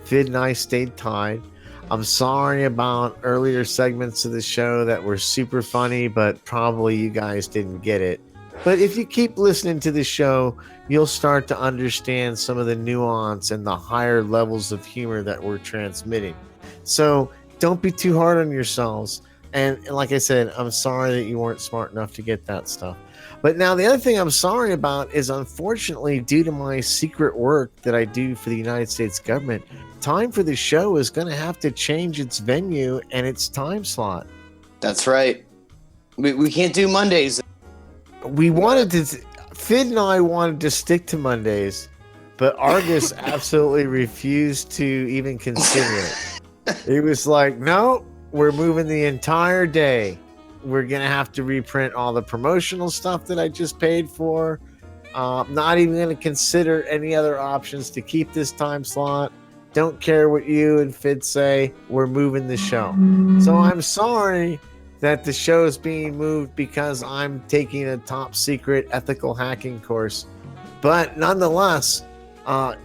Fidd and I stayed tied. I'm sorry about earlier segments of the show that were super funny, but probably you guys didn't get it. But if you keep listening to the show, you'll start to understand some of the nuance and the higher levels of humor that we're transmitting. So don't be too hard on yourselves. And like I said, I'm sorry that you weren't smart enough to get that stuff. But now the other thing I'm sorry about is, unfortunately, due to my secret work that I do for the United States government, Time for the Show is going to have to change its venue and its time slot. That's right. We can't do Mondays. We wanted to, Fidd and I wanted to stick to Mondays, but Argus absolutely refused to even consider it. He was like, no, we're moving the entire day. We're going to have to reprint all the promotional stuff that I just paid for. Not even going to consider any other options to keep this time slot. Don't care what you and Fidd say. We're moving the show. So I'm sorry that the show is being moved because I'm taking a top secret ethical hacking course. But nonetheless,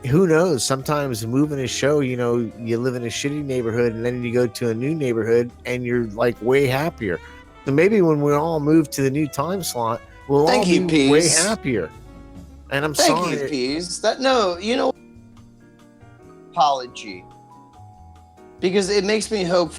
who knows? Sometimes moving a show, you know, you live in a shitty neighborhood and then you go to a new neighborhood and you're like way happier. So maybe when we all move to the new time slot, we'll all be way happier. And I'm sorry. Thank you, Peas. Apology. Because it makes me hope,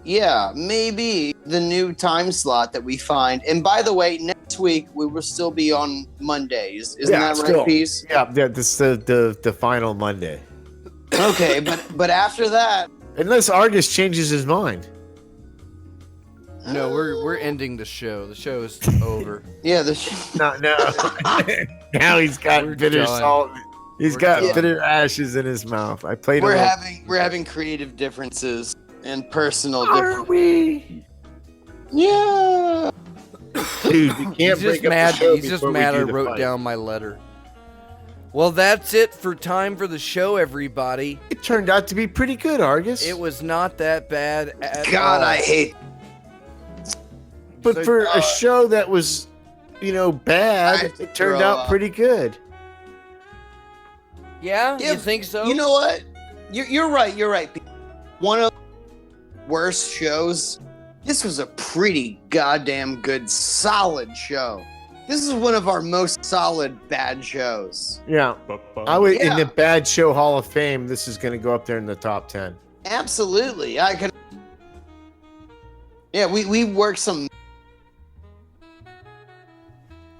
maybe the new time slot that we find. And by the way, next week we will still be on Mondays. Isn't that right, Peas? Yeah, this is the final Monday. Okay, but after that, unless Argus changes his mind. No, we're ending the show. The show is over. Yeah, no. Now he's got bitter salt. He's got bitter ashes in his mouth. I played. We're having creative differences and personal differences. Are we? Yeah. Dude, you can't break up the show. He's just mad I wrote down my letter. Well, that's it for time for the show, everybody. It turned out to be pretty good, Argus. It was not that bad at God, all. I hate. But for a show that was, bad, it turned out pretty good. Yeah, you think so? You know what? You're right. You're right. One of the worst shows. This was a pretty goddamn good, solid show. This is one of our most solid bad shows. Yeah. I would in the bad show Hall of Fame. This is going to go up there in the top 10. Absolutely, I could. Yeah, we worked some.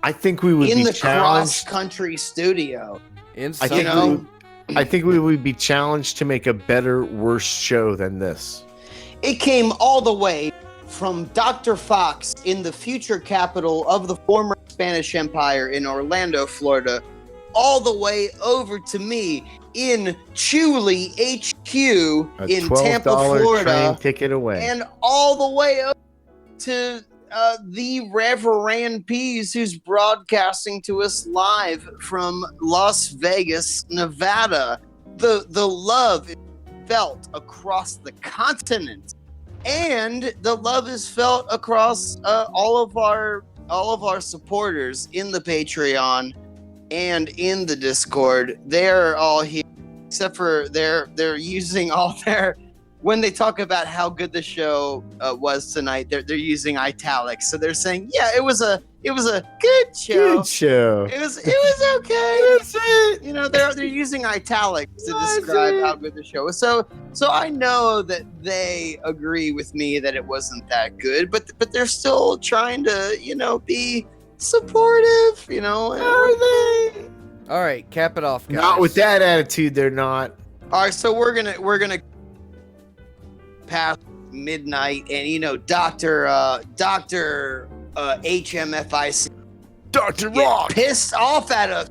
I think we would in be the challenged. cross-country studio. I think we would be challenged to make a better, worse show than this. It came all the way from Doktor Faux in the future capital of the former Spanish Empire in Orlando, Florida, all the way over to me in Chewley HQ in Tampa, Florida. Train ticket away. And all the way up to the Reverand Peas, who's broadcasting to us live from Las Vegas, Nevada. The love is felt across the continent, and the love is felt across all of our supporters in the Patreon and in the Discord. They're all here, except for they're using all their. When they talk about how good the show was tonight, they're using italics. So they're saying, "Yeah, it was a good show. Good show. It was okay." That's it. They're using italics to describe how good the show was. So I know that they agree with me that it wasn't that good, but they're still trying to be supportive. Are they? All right, cap it off, guys. Not with that attitude, they're not. All right, so we're gonna. Past midnight, and Doctor HMFIC, Dr. Rock, pissed off at us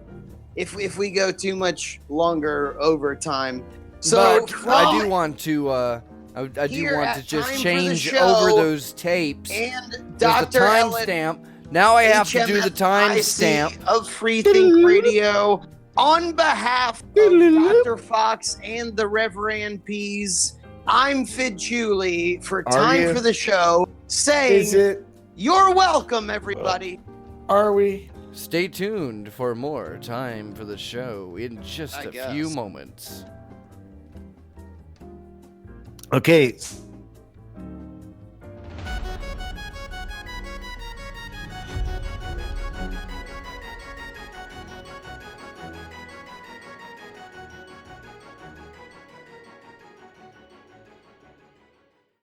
if we go too much longer overtime. So but I do want to just change over those tapes. And There's the timestamp. Now I have to do the timestamp of Free Think Radio on behalf of Doktor Faux and the Reverend Peas. I'm Fidd Chewley for Time for the Show, saying you're welcome, everybody. Are we? Stay tuned for more Time for the Show in just a few moments. Okay,